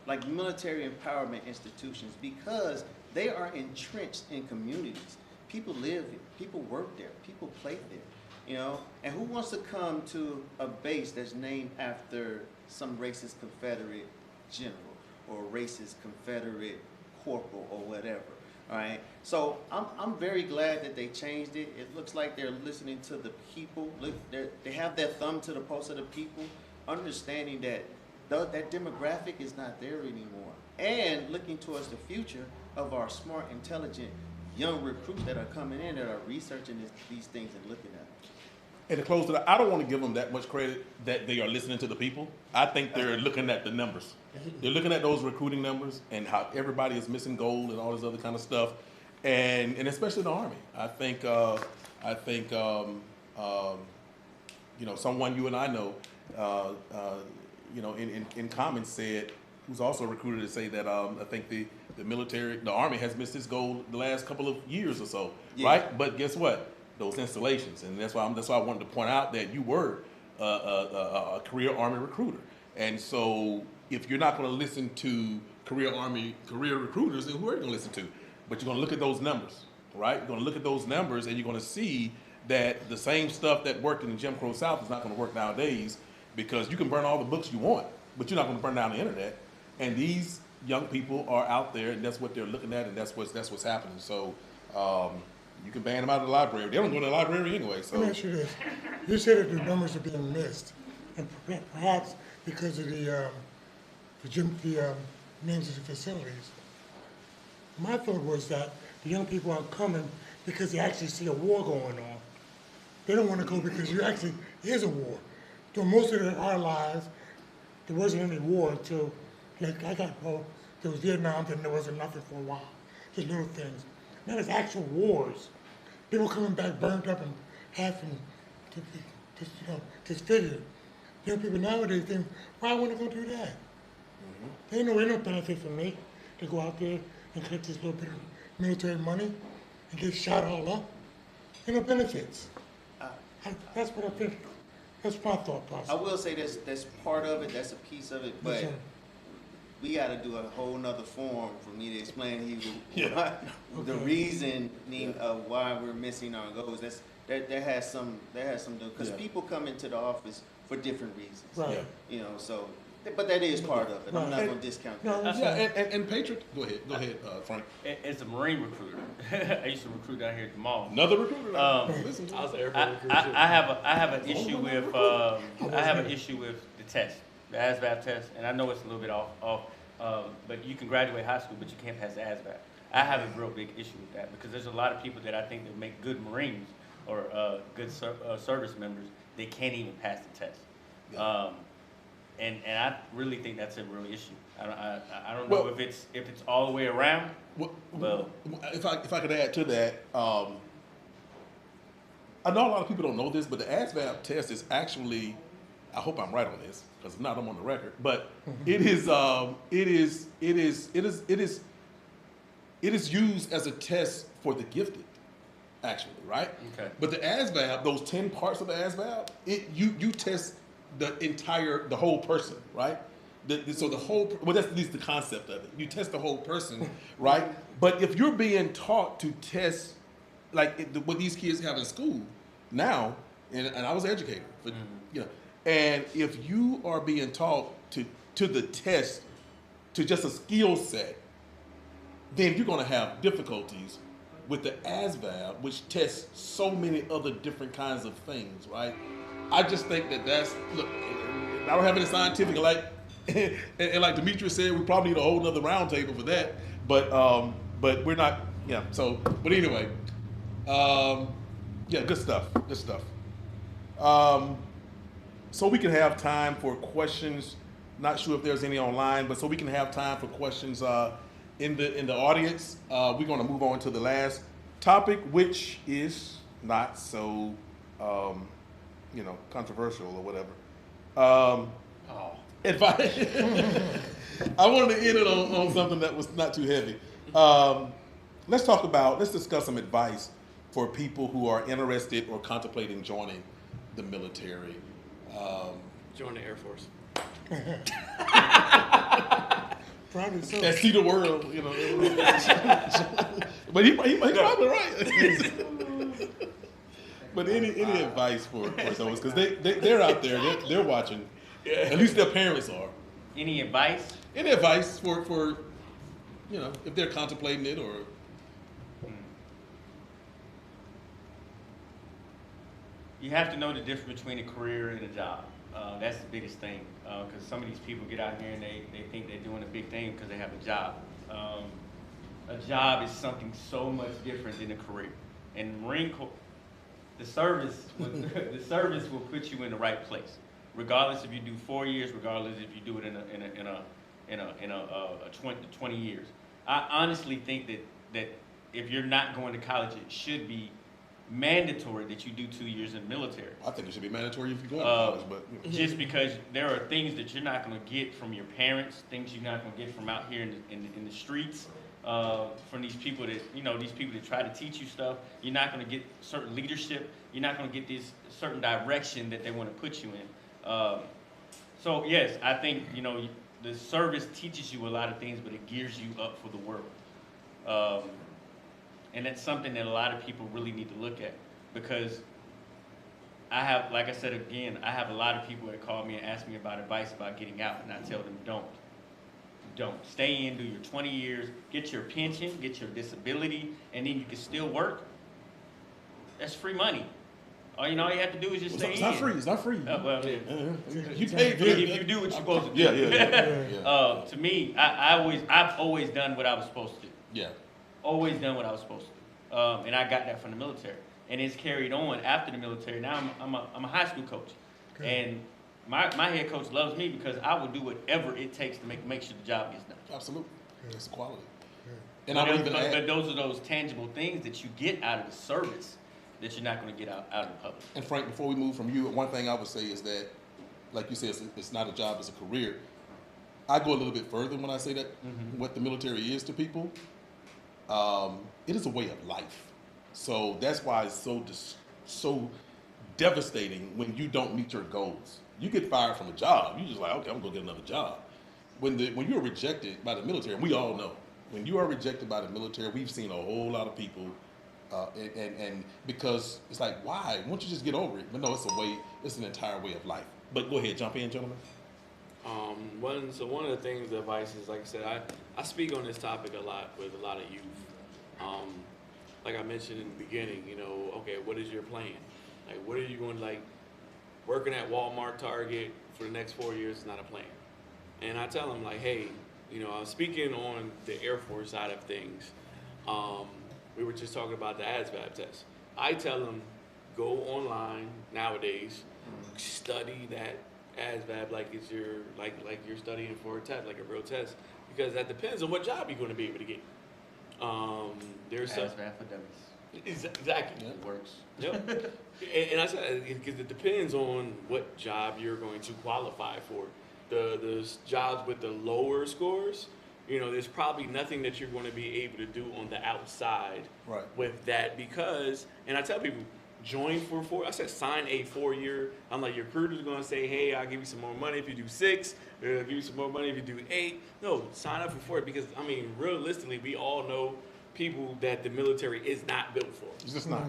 like military empowerment institutions, because they are entrenched in communities. People live there, people work there, people play there, and who wants to come to a base that's named after some racist Confederate general or racist Confederate corporal or whatever, all right? So I'm very glad that they changed it. It looks like they're listening to the people. They have their thumb to the pulse of the people, understanding that that demographic is not there anymore. And looking towards the future of our smart, intelligent, young recruits that are coming in that are researching these things and looking at them. And to close to that, I don't want to give them that much credit that they are listening to the people. I think they're looking at the numbers. They're looking at those recruiting numbers and how everybody is missing gold and all this other kind of stuff, and especially the Army. I think you know, someone you and I know, you know, in comments said, who's also recruited, to say that I think the military, the Army has missed its goal the last couple of years or so, right? But guess what? Those installations, and that's why I wanted to point out that you were a career Army recruiter, and so if you're not going to listen to career recruiters, then who are you going to listen to? But you're going to look at those numbers, right? You're going to look at those numbers, and you're going to see that the same stuff that worked in the Jim Crow South is not going to work nowadays, because you can burn all the books you want, but you're not going to burn down the internet. And these young people are out there, and that's what they're looking at, and that's what's happening. So you can ban them out of the library. They don't go to the library anyway. So Let me ask you this: you said that the numbers are being missed, and perhaps because of the names of the facilities. My thought was that the young people aren't coming because they actually see a war going on. They don't want to go because there actually is a war. So most of our lives, there wasn't any war until, like, I got told there was Vietnam, then there wasn't nothing for a while. Just little things. Now there's actual wars. People coming back burnt up and having disfigured. Young people nowadays think, why would I go do that? They know ain't no benefit for me to go out there and collect this little bit of military money and get shot all up. Ain't no benefits. That's what I think. That's my thought process. I will say that's part of it, that's a piece of it, but Yes, sir. we got to do a whole nother forum for me to explain to you the Okay. reasoning of why we're missing our goals. That has some because people come into the office for different reasons. Right. You know, so but that is part of it. I'm not Right. going to discount No, that. yeah, and Patriot, go ahead, Frank. As a Marine recruiter, I used to recruit down here at the mall. Another recruiter. Listen to I was it. an airport recruiter too. I have an issue with the test, the ASVAB test, and I know it's a little bit off, but you can graduate high school, but you can't pass the ASVAB. I have a real big issue with that because there's a lot of people that I think that make good Marines or good service members. They can't even pass the test. Yeah. And I really think that's a real issue. I don't know if it's all the way around. Well, if I could add to that, I know a lot of people don't know this, but the ASVAB test is actually, I hope I'm right on this, because if not, I'm on the record. But it is used as a test for the gifted, actually, right? Okay. But the ASVAB, those 10 parts of the ASVAB, you test the whole person, right? So the whole, well, that's at least the concept of it. You test the whole person, right? But if you're being taught to test, like what these kids have in school now, and I was an educator, but, you know, and if you are being taught to the test, to just a skill set, then you're going to have difficulties with the ASVAB, which tests so many other different kinds of things, right? I just think that's, look, I don't have any scientific, like, and like Demetrius said, we probably need a whole nother roundtable for that, but we're not, yeah, so, but anyway, yeah, good stuff. So we can have time for questions, not sure if there's any online, but so we can have time for questions in the audience. We're gonna move on to the last topic, which is not so, controversial or whatever. Advice. I wanted to end it on something that was not too heavy. Let's discuss some advice for people who are interested or contemplating joining the military. Join the Air Force. Probably so. And see the world, you know. But he probably right. But any advice for those, because they're out there, they're watching. At least their parents are. Any advice? Any advice for if they're contemplating it or. you have to know the difference between a career and a job. That's the biggest thing, because some of these people get out here and they think they're doing a big thing because they have a job. A job is something so much different than a career. And Marine Corps, the service will put you in the right place, regardless if you do 4 years, regardless if you do it in a 20 years. I honestly think that if you're not going to college, it should be mandatory that you do 2 years in the military. I think it should be mandatory if you're going to college, but Just because there are things that you're not going to get from your parents, things you're not going to get from out here in the streets, from these people that try to teach you stuff. You're not going to get certain leadership. You're not going to get this certain direction that they want to put you in. So yes, I think the service teaches you a lot of things, but it gears you up for the world. And that's something that a lot of people really need to look at, because I have, like I said again, I have a lot of people that call me and ask me about advice about getting out, and I tell them don't. Stay in, do your 20 years, get your pension, get your disability, and then you can still work. That's free money. All you have to do is just stay in. It's not free. It's not free. Well, yeah. You pay for If it. you do what you're supposed to do. Yeah. To me, I've always done what I was supposed to do. Yeah. Always done what I was supposed to do, and I got that from the military, and it's carried on after the military. Now I'm a high school coach, and my head coach loves me because I will do whatever it takes to make sure the job gets done. Absolutely. It's quality. And but those are those tangible things that you get out of the service that you're not going to get out in public. And Frank, before we move from you, one thing I would say is that, like you said, it's not a job, it's a career. I go a little bit further when I say that what the military is to people. It is a way of life. So that's why it's so devastating when you don't meet your goals. You get fired from a job, you're just like, okay, I'm gonna get another job. When you're rejected by the military, and we all know, when you are rejected by the military, we've seen a whole lot of people, and because it's like, why? Why don't you just get over it? But no, it's an entire way of life. But go ahead, jump in, gentlemen. One of the things, the advice is, like I said, I speak on this topic a lot with a lot of youth. Like I mentioned in the beginning, okay, what is your plan? Like, what are you going to, like, working at Walmart, Target for the next 4 years is not a plan. And I tell them, like, hey, I was speaking on the Air Force side of things. We were just talking about the ASVAB test. I tell them, go online nowadays, study that ASVAB like it's like you're studying for a test, like a real test, because that depends on what job you're going to be able to get. There's some ASVAB for dummies. Exactly. It works. Yep. and I said, because it depends on what job you're going to qualify for. The jobs with the lower scores, there's probably nothing that you're going to be able to do on the outside with that, because, and I tell people, join for 4. I said sign a 4-year. I'm like, your recruiter's going to say, hey, I'll give you some more money if you do 6. I'll give you some more money if you do 8. No, sign up for 4, because, realistically, we all know people that the military is not built for. It's just not.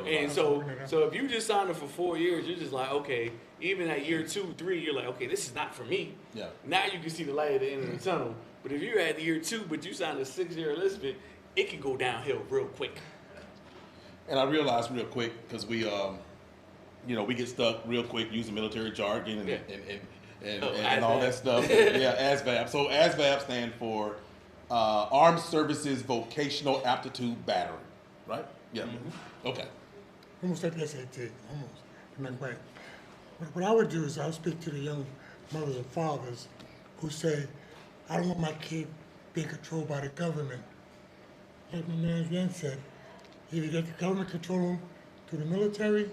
And so if you just sign up for 4 years, you're just like, okay, even at year 2, 3, you're like, okay, this is not for me. Yeah. Now you can see the light at the end of the tunnel. But if you're at year 2, but you signed a 6-year enlistment, it can go downhill real quick. And I realized real quick, because we get stuck real quick using military jargon and all that stuff. Yeah, ASVAB. So ASVAB stands for Armed Services Vocational Aptitude Battery, right? Yeah. Mm-hmm. Okay. Almost like the SAT, almost. Not quite. What I would do is I would speak to the young mothers and fathers who say, I don't want my kid being controlled by the government. Like my man again said, either get the government control them through the military,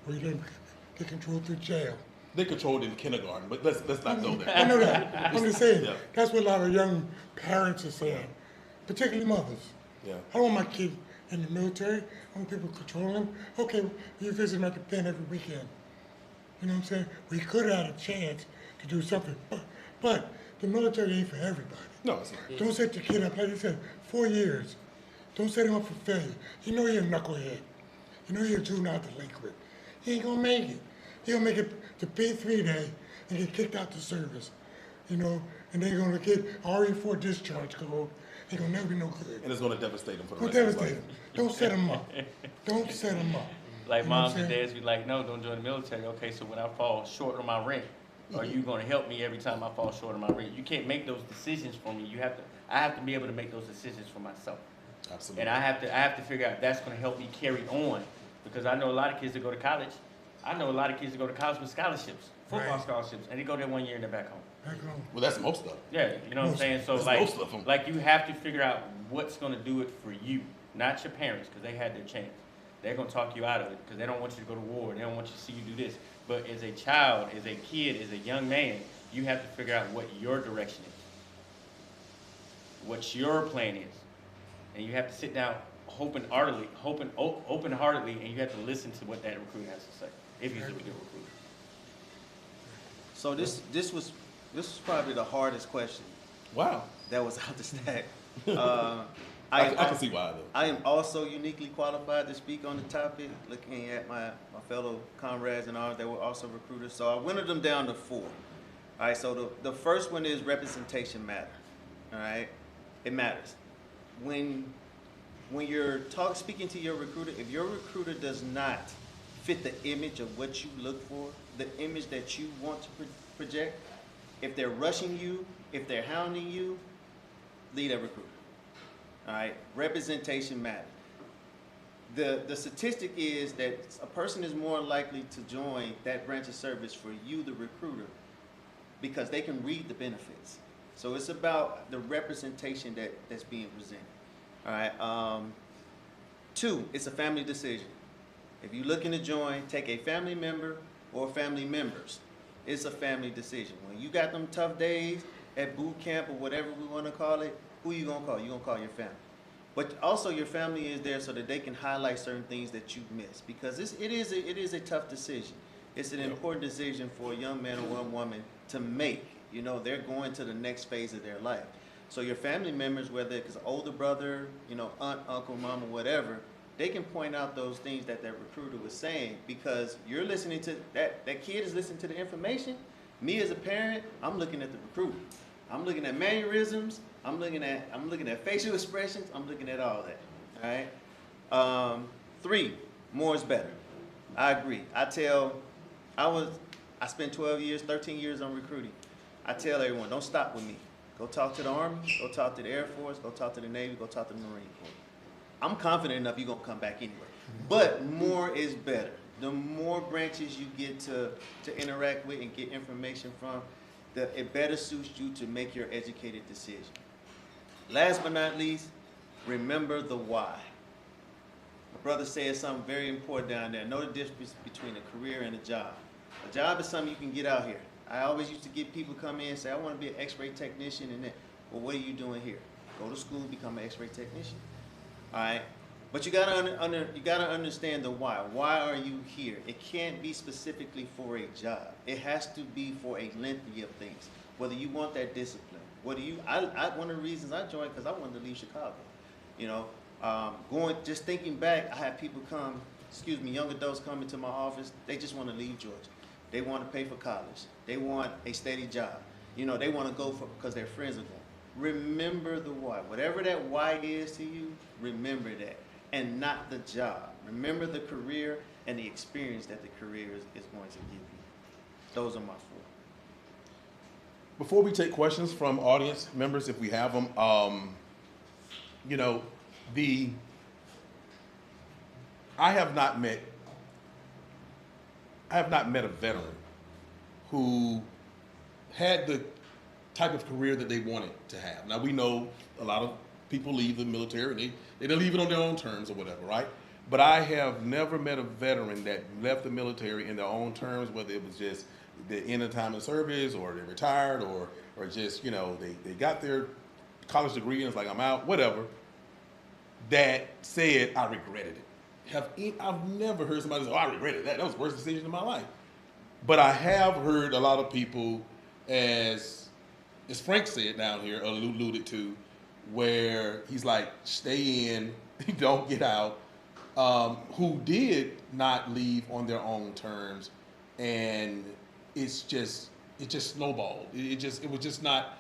or you get controlled through jail. They controlled in kindergarten, but let's not go there. I know that. I'm just saying, Yeah. That's what a lot of young parents are saying, particularly mothers. Yeah. I don't want my kid in the military. I want people controlling them. Okay, you visit him at the pen every weekend. You know what I'm saying? We could have had a chance to do something, but the military ain't for everybody. No, it's not. Don't set your kid up, like you said, 4 years. Don't set him up for failure. You know you're a knucklehead. You know you're a juvenile delinquent. He ain't gonna make it. He'll make it to P3 day and get kicked out the service. And then you're gonna get RE4 discharge code. He's gonna never be no good. And it's going to devastate them for the Don't rest of his devastate life. him. Don't set him up. Don't set him up. Like You know what moms I'm and saying? dads be like, no, don't join the military. Okay, so when I fall short on my rent, are you going to help me every time I fall short on my rent? You can't make those decisions for me. I have to be able to make those decisions for myself. Absolutely. And I have to figure out if that's going to help me carry on, because I know a lot of kids that go to college. I know a lot of kids that go to college with scholarships, football Right. scholarships, and they go there 1 year and they're back home. Back home. Well, that's most of them. Yeah, you know what I'm saying? So That's like, most of 'em. like you have to figure out what's going to do it for you, not your parents, because they had their chance. They're going to talk you out of it because they don't want you to go to war. They don't want you to see you do this. But as a child, as a kid, as a young man, you have to figure out what your direction is, what your plan is, and you have to sit down open-heartedly, and you have to listen to what that recruiter has to say if he's a good recruiter. So this was probably the hardest question Wow. that was out the stack. I can see why though. I am also uniquely qualified to speak on the topic, looking at my fellow comrades and all that were also recruiters. So I wintered them down to 4. All right, so the first one is representation matter. All right, it matters. When you're speaking to your recruiter, if your recruiter does not fit the image of what you look for, the image that you want to project, if they're rushing you, if they're hounding you, leave that recruiter. All right, representation matters. The statistic is that a person is more likely to join that branch of service for you, the recruiter, because they can read the benefits. So it's about the representation that's being presented. All right. 2, it's a family decision. If you're looking to join, take a family member or family members. It's a family decision. When you got them tough days at boot camp or whatever we want to call it, who you gonna call? You gonna call your family. But also your family is there so that they can highlight certain things that you missed, because it is a tough decision. It's an important decision for a young man or one woman to make. You know, they're going to the next phase of their life. So your family members, whether it's an older brother, you know, aunt, uncle, mama, whatever, they can point out those things that recruiter was saying, because you're listening to that kid is listening to the information. Me as a parent, I'm looking at the recruiter. I'm looking at mannerisms. I'm looking at facial expressions. I'm looking at all that. All right. 3, more is better. I agree. I spent 12 years, 13 years on recruiting. I tell everyone, don't stop with me. Go talk to the Army, go talk to the Air Force, go talk to the Navy, go talk to the Marine Corps. I'm confident enough you're going to come back anyway. But more is better. The more branches you get to interact with and get information from, it better suits you to make your educated decision. Last but not least, remember the why. My brother said something very important down there. Know the difference between a career and a job. A job is something you can get out here. I always used to get people come in and say, I want to be an x-ray technician, and then, well, what are you doing here? Go to school, become an x-ray technician. All right? But you gotta understand the why. Why are you here? It can't be specifically for a job. It has to be for a lengthy of things. Whether you want that discipline, one of the reasons I joined, because I wanted to leave Chicago. You know, just thinking back, I had people young adults come into my office. They just want to leave Georgia. They want to pay for college. They want a steady job. You know, they want to go because their friends are going. Remember the why. Whatever that why is to you, remember that. And not the job. Remember the career and the experience that the career is going to give you. Those are my 4. Before we take questions from audience members, if we have them, you know, I have not met a veteran who had the type of career that they wanted to have. Now, we know a lot of people leave the military and they don't leave it on their own terms or whatever, right? But I have never met a veteran that left the military in their own terms, whether it was just the end of time of service or they retired or just, you know, they got their college degree and it's like, I'm out, whatever, that said, I regretted it. I've never heard somebody say, oh, I regretted that. That was the worst decision of my life. But I have heard a lot of people, as Frank said down here, alluded to, where he's like, stay in, don't get out, who did not leave on their own terms, and it just snowballed. It was just not.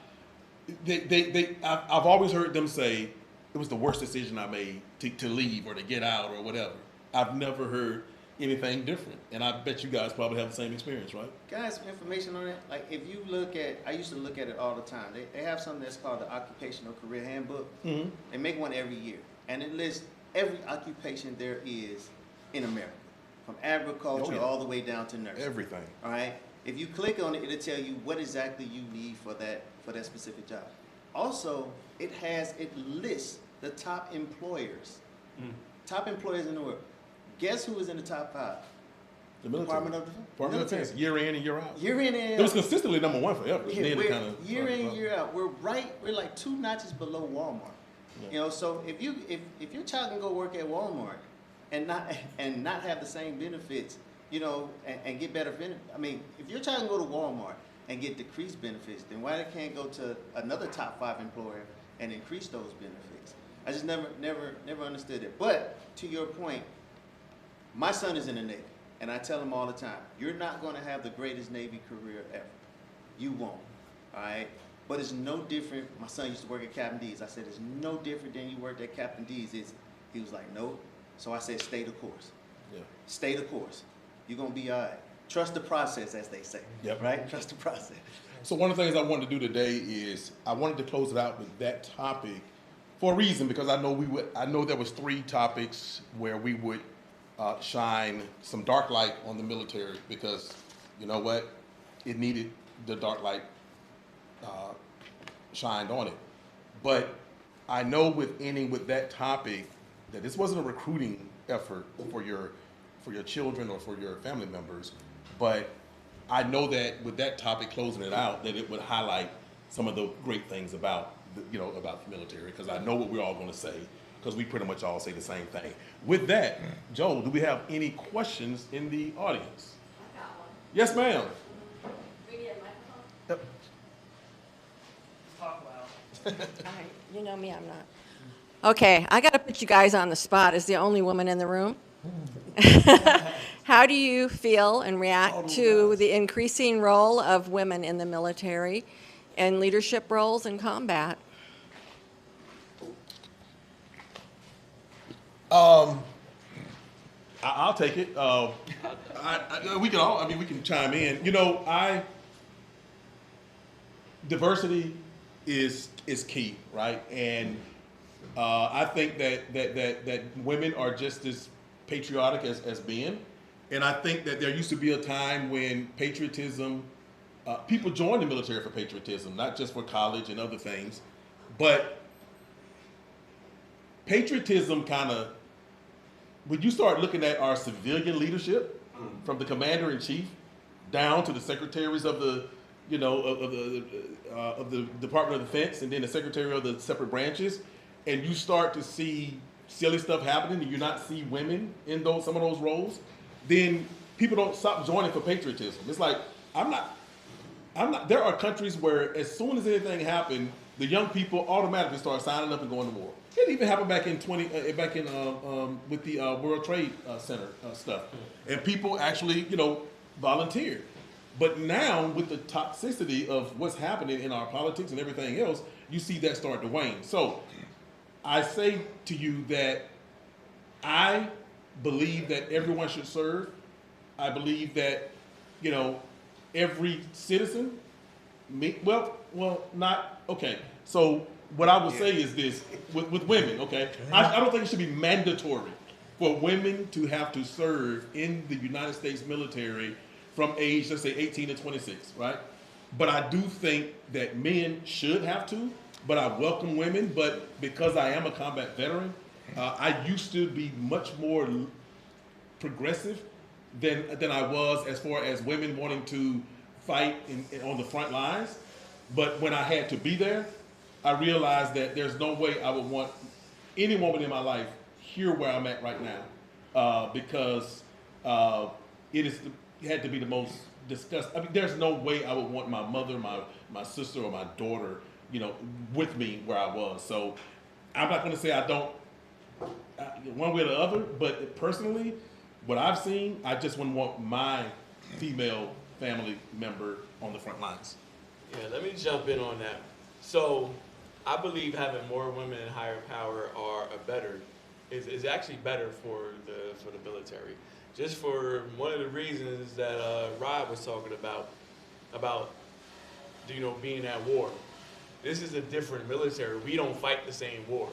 I've always heard them say it was the worst decision I made to leave or to get out or whatever. I've never heard anything different. And I bet you guys probably have the same experience, right? Can I have some information on that? Like, if you look at, I used to look at it all the time. They have something that's called the Occupational Career Handbook. Mm-hmm. They make one every year, and it lists every occupation there is in America, from agriculture Oh, yeah. all the way down to nursing. Everything. All right. If you click on it, it'll tell you what exactly you need for that specific job. Also, it lists the top employers, top employers in the world. Guess who is in the top 5? The military. Department of Defense. Department of Defense. Year in and year out. Year in and It was consistently number 1 forever. Yeah, Then it we're kinda year started in, up. year out. We're like 2 notches below Walmart. Yeah. You know, so if your child can go work at Walmart and not have the same benefits, you know, and get better benefits. I mean, if your child can go to Walmart and get decreased benefits, then why they can't go to another top 5 employer and increase those benefits? I just never understood it. But to your point, my son is in the Navy, and I tell him all the time, you're not going to have the greatest Navy career ever. You won't, all right? But it's no different. My son used to work at Captain D's. I said, it's no different than you worked at Captain D's. He was like, no. So I said, stay the course. Yeah. Stay the course. You're going to be all right. Trust the process, as they say. Yep. Right? Trust the process. So one of the things I wanted to do today is I wanted to close it out with that topic for a reason, because I know there was 3 topics where we would shine some dark light on the military, because you know what, it needed the dark light shined on it. But I know with ending with that topic that this wasn't a recruiting effort for your children or for your family members, but I know that with that topic closing it out, that it would highlight some of the great things about about the military, because I know what we're all going to say, because we pretty much all say the same thing. With that, Joe, do we have any questions in the audience? I got one. Yes, ma'am. We need a microphone? Yep. All right, you know me, I'm not. Okay, I got to put you guys on the spot as the only woman in the room. How do you feel and react to the increasing role of women in the military and leadership roles in combat? I'll take it. We can all. I mean, we can chime in. You know, diversity is key, right? And I think that women are just as patriotic as men, and I think that there used to be a time when patriotism, people joined the military for patriotism, not just for college and other things, but patriotism kind of, when you start looking at our civilian leadership, from the commander in chief down to the secretaries of the, of the Department of Defense, and then the secretary of the separate branches, and you start to see silly stuff happening, and you not see women in some of those roles, then people don't stop joining for patriotism. It's like, I'm not. There are countries where as soon as anything happened, the young people automatically start signing up and going to war. It even happened back in with the World Trade Center stuff, and people actually volunteered. But now with the toxicity of what's happening in our politics and everything else, you see that start to wane. So I say to you that I believe that everyone should serve. I believe that every citizen, not okay. So what I would say is this with women, okay? I don't think it should be mandatory for women to have to serve in the United States military from age, let's say 18 to 26, right? But I do think that men should have to, but I welcome women. But because I am a combat veteran, I used to be much more progressive than I was as far as women wanting to fight on the front lines. But when I had to be there, I realized that there's no way I would want any woman in my life here where I'm at right now, because it had to be the most disgusting. I mean, there's no way I would want my mother, my sister, or my daughter, with me where I was. So I'm not going to say I don't one way or the other, but personally, what I've seen, I just wouldn't want my female family member on the front lines. Yeah, let me jump in on that. So I believe having more women in higher power is actually better for the military. just for one of the reasons that Rod was talking about being at war. This is a different military. We don't fight the same war.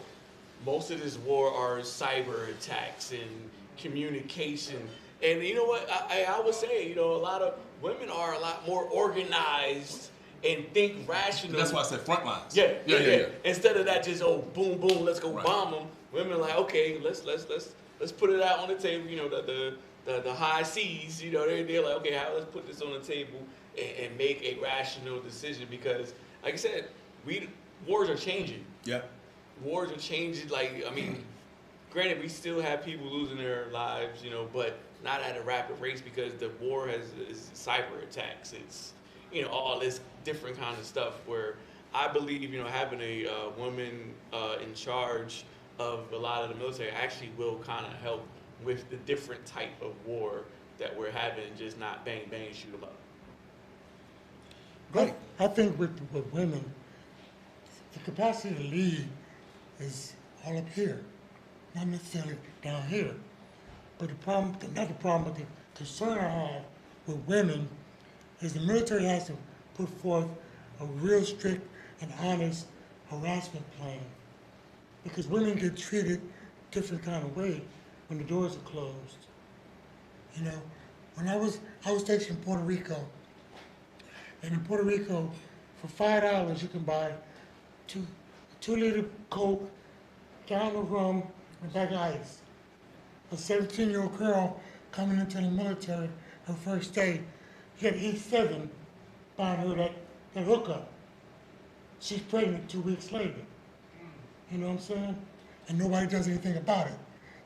Most of this war are cyber attacks and communication. And you know what? I would say, a lot of women are a lot more organized and think rational. That's why I said front lines. Yeah. Instead of that, just boom, boom, let's go Right. bomb them. Women are like, okay, let's put it out on the table. The high seas. They're like, okay, let's put this on the table and make a rational decision, because, like I said, wars are changing. Yeah. Wars are changing. Granted, we still have people losing their lives, but not at a rapid rate, because the war is cyber attacks. It's all this different kind of stuff, where I believe having a woman in charge of a lot of the military actually will kind of help with the different type of war that we're having, just not bang bang shoot 'em up. Right. I think with women, the capacity to lead is all up here, not necessarily down here. But not the problem, but the concern I have with women is the military has to put forth a real strict and honest harassment plan, because women get treated different kind of way when the doors are closed. When I was stationed in Puerto Rico, and in Puerto Rico, for $5 you can buy a 2-liter Coke, gallon of rum, and a bag of ice. A 17-year-old girl coming into the military, her first day, she had E7 buying her that hookup. She's pregnant 2 weeks later. You know what I'm saying? And nobody does anything about it.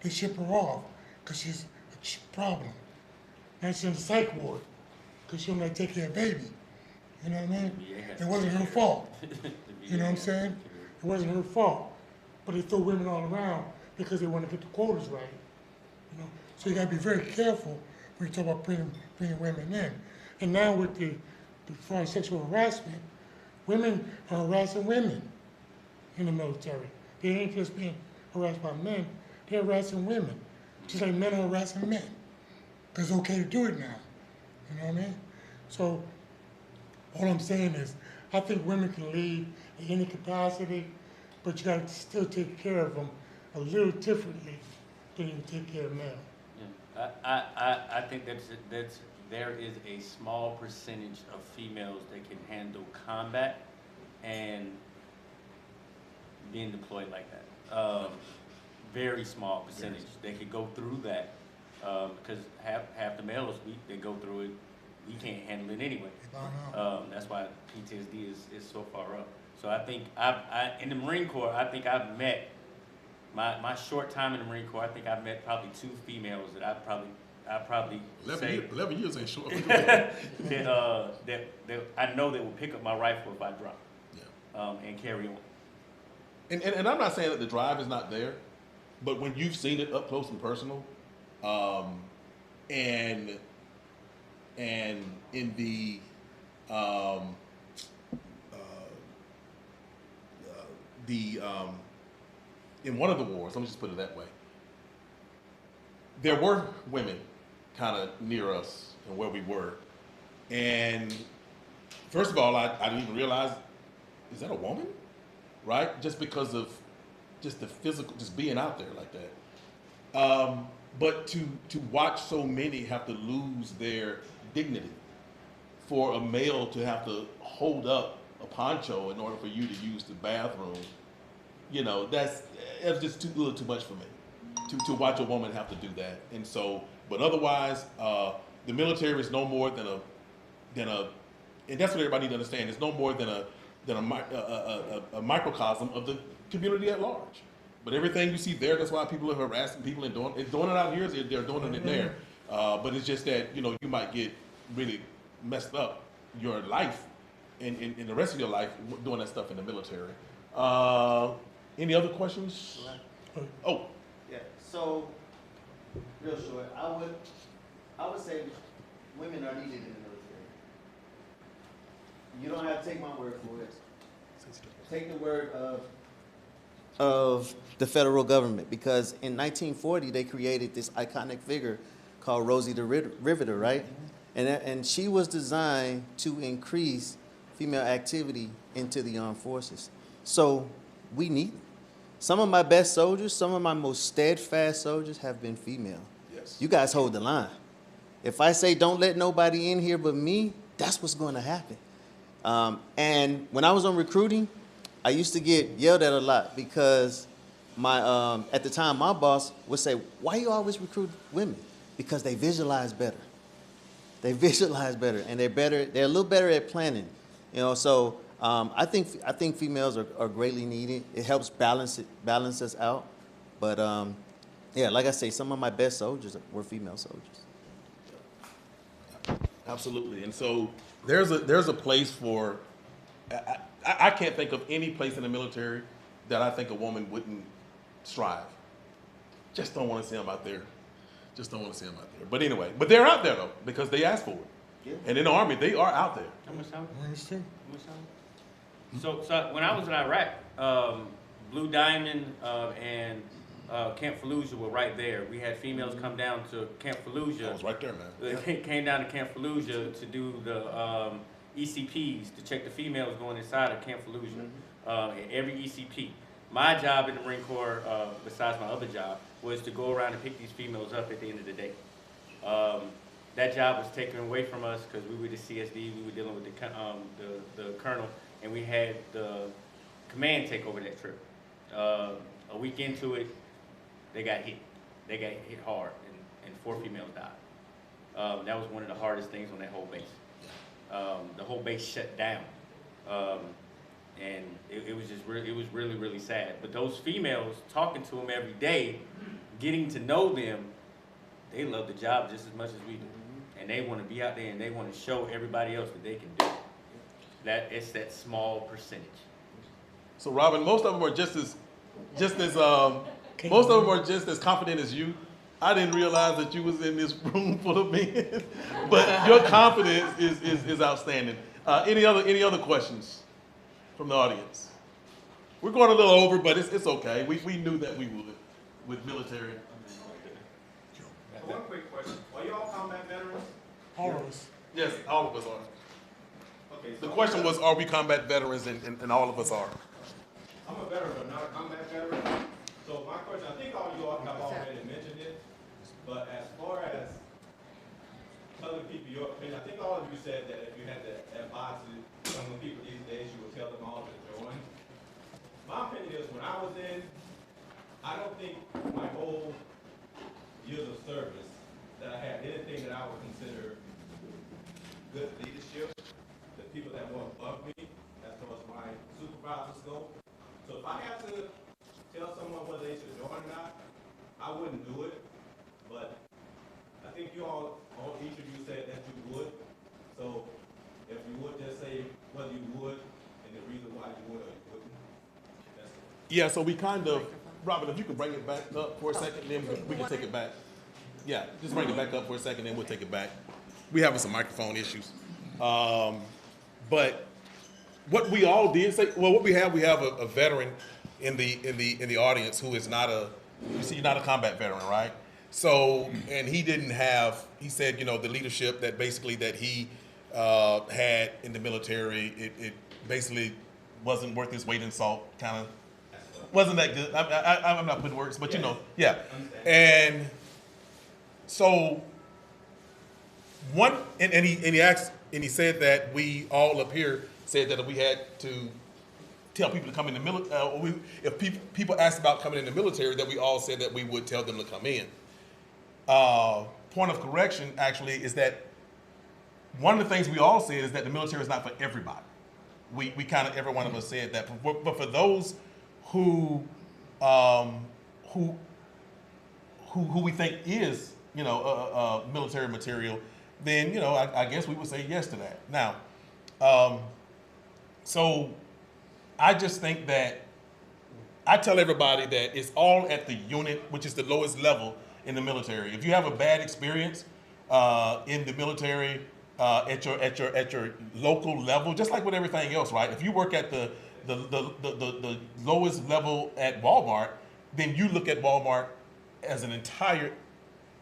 They ship her off because she's a problem. Now she's in the psych ward because she don't like to take care of baby. You know what I mean? It wasn't her fault. You know what I'm saying? It wasn't her fault. But they throw women all around because they want to get the quotas right. So you got to be very careful when you talk about bringing women in. And now with the foreign sexual harassment, women are harassing women in the military. They ain't just being harassed by men, they're harassing women. Just like men are harassing men. Because it's okay to do it now. You know what I mean? So all I'm saying is, I think women can lead in any capacity, but you got to still take care of them a little differently than you take care of men. I think there is a small percentage of females that can handle combat and being deployed like that. Very small percentage. They could go through that because half the males they go through it. We can't handle it anyway. That's why PTSD is so far up. So I think in the Marine Corps, I think I've met. My short time in the Marine Corps, I think I've met probably 2 females that I probably 11 years ain't short. that I know that will pick up my rifle if I drop, and carry on. And I'm not saying that the drive is not there, but when you've seen it up close and personal, and in the in one of the wars, let me just put it that way, there were women kind of near us and where we were. And first of all, I didn't even realize, is that a woman? Right? Just because of just the physical, just being out there like that. But to watch so many have to lose their dignity, for a male to have to hold up a poncho in order for you to use the bathroom, that's just a little too much for me. To watch a woman have to do that. And so, but otherwise, the military is no more than a, and that's what everybody needs to understand. It's no more than a microcosm of the community at large. But everything you see there, that's why people are harassing people and doing it out here. They're doing it there. But it's just that you might get really messed up your life and the rest of your life doing that stuff in the military. Any other questions? Oh. Yeah. So, real short, I would say women are needed in the military. You don't have to take my word for it. Take the word of the federal government, because in 1940 they created this iconic figure called Rosie the Riveter, right? And she was designed to increase female activity into the armed forces. So we need it. Some of my best soldiers, some of my most steadfast soldiers have been female. Yes. You guys hold the line. If I say don't let nobody in here but me, that's what's going to happen. And when I was on recruiting, I used to get yelled at a lot because at the time my boss would say, "Why you always recruit women?" Because they visualize better. They visualize better, and they're a little better at planning. So I think females are greatly needed. It helps balance us out. But yeah, like I say, some of my best soldiers were female soldiers. Absolutely. And so there's a place for, I can't think of any place in the military that I think a woman wouldn't strive. Just don't want to see them out there. But anyway, but they're out there though, because they asked for it. Yeah. And in the Army, they are out there. How much time? I understand. So when I was in Iraq, Blue Diamond and Camp Fallujah were right there. We had females come down to Camp Fallujah. I was right there, man. They came down to Camp Fallujah to do the ECPs, to check the females going inside of Camp Fallujah. Every ECP. My job in the Marine Corps, besides my other job, was to go around and pick these females up at the end of the day. That job was taken away from us because we were the CSD, we were dealing with the colonel, and we had the command take over that trip. A week into it, they got hit. They got hit hard, and 4 females died. That was one of the hardest things on that whole base. The whole base shut down. And it was just really, really sad. But those females, talking to them every day, getting to know them, they love the job just as much as we do. And they want to be out there and they want to show everybody else that they can do it. It's that small percentage. So Robin, most of them are just as most of them are just as confident as you. I didn't realize that you was in this room full of men, but your confidence is outstanding. Any other questions from the audience? We're going a little over, but it's okay. We knew that we would with military. One quick question. Are you all combat veterans? All of us. Yes, all of us are. Okay, The so question was, are we combat veterans? And all of us are. I'm a veteran, but not a combat veteran. So my question, I think all you all have already mentioned it, but as far as telling people your opinion, I think all of you said that if you had to advise some of the people these days, you would tell them all to join. My opinion is when I was in, I don't think my whole years of service that I had anything that I would consider good leadership. The people that were above me, as far as my supervisors go. So if I had to tell someone whether they should join or not, I wouldn't do it. But I think you all each of you said that you would. So if you would just say whether you would and the reason why you would or you wouldn't. That's it. Yeah, so we kind of, Robin, if you could bring it back up for a second, then we can take it back. Yeah, just bring it back up for a second, then we'll take it back. We having some microphone issues. But what we all did say, well, what we have a veteran in the audience who is not you're not a combat veteran, right? So, and he said, the leadership that basically that he had in the military, it basically wasn't worth his weight in salt, kind of. Wasn't that good? I'm not putting words, but yeah. And so he asked, and he said that we all up here said that if we had to tell people to come in the military, if people asked about coming in the military, that we all said that we would tell them to come in. Point of correction, actually, is that one of the things we all said is that the military is not for everybody. We kind of, every one of us said that, but for those who we think is military material, then I guess we would say yes to that. Now, so I just think that I tell everybody that it's all at the unit, which is the lowest level in the military. If you have a bad experience in the military at your local level, just like with everything else, right? If you work at the lowest level at Walmart, then you look at Walmart as an entire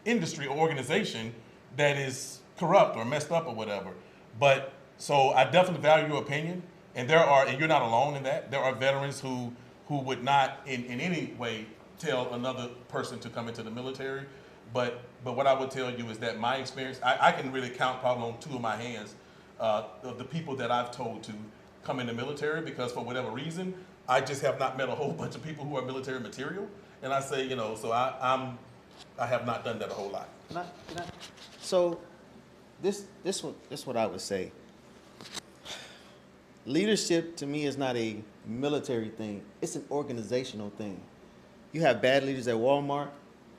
industry or organization that is corrupt or messed up or whatever. But so I definitely value your opinion, and and you're not alone in that. There are veterans who would not in any way tell another person to come into the military. But what I would tell you is that my experience, I can really count probably on two of my hands of the people that I've told to come in the military, because for whatever reason, I just have not met a whole bunch of people who are military material. And I say, so I have not done that a whole lot. Can I? So this what I would say. Leadership to me is not a military thing. It's an organizational thing. You have bad leaders at Walmart,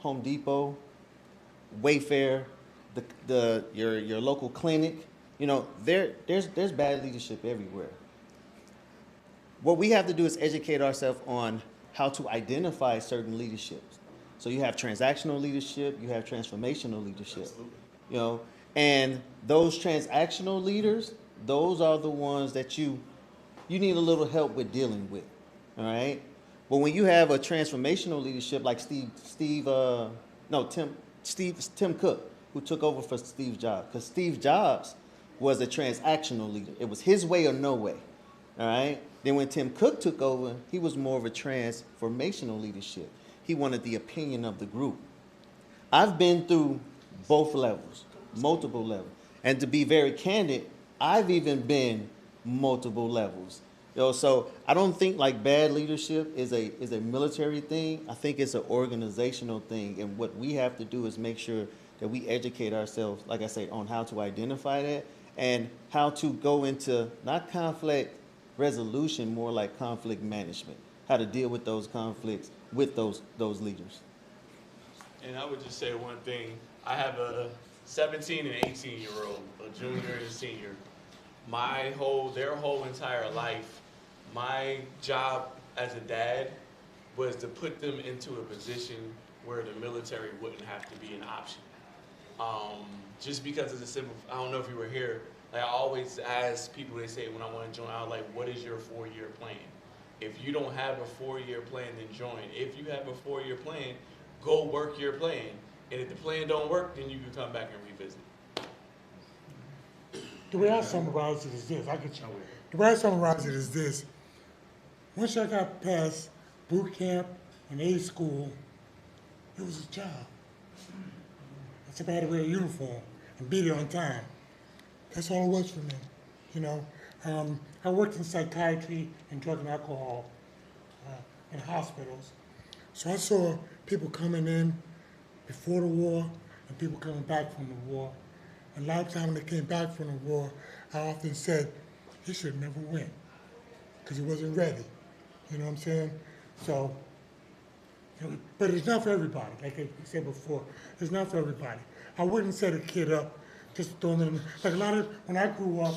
Home Depot, Wayfair, your local clinic. There's bad leadership everywhere. What we have to do is educate ourselves on how to identify certain leaderships. So you have transactional leadership, you have transformational leadership. Absolutely. And those transactional leaders, those are the ones that you need a little help with dealing with. All right? But when you have a transformational leadership like Tim Cook, who took over for Steve Jobs, because Steve Jobs was a transactional leader. It was his way or no way. All right? Then when Tim Cook took over, he was more of a transformational leadership. He wanted the opinion of the group. I've been through both levels, multiple levels. And to be very candid, I've even been multiple levels. So I don't think like bad leadership is a military thing. I think it's an organizational thing. And what we have to do is make sure that we educate ourselves, like I said, on how to identify that and how to go into not conflict resolution, more like conflict management, how to deal with those conflicts with those leaders. And I would just say one thing. I have a 17 and 18-year-old, a junior and a senior. Their whole entire life, my job as a dad was to put them into a position where the military wouldn't have to be an option. Just because it's a simple, I don't know if you were here, like I always ask people, they say when I want to join, I was like, what is your 4-year plan? If you don't have a 4-year plan, then join. If you have a 4-year plan, go work your plan. And if the plan don't work, then you can come back and revisit. The way I summarize it is this. The way I summarize it is this. Once I got past boot camp and A school, it was a job. It's about to wear a uniform and be there on time. That's all it was for me. I worked in psychiatry and drug and alcohol in hospitals. So I saw people coming in before the war and people coming back from the war. And a lot of times when they came back from the war, I often said, he should never win because he wasn't ready. You know what I'm saying? So, but it's not for everybody. Like I said before, it's not for everybody. I wouldn't set a kid up just throw them in. Like a lot of, when I grew up,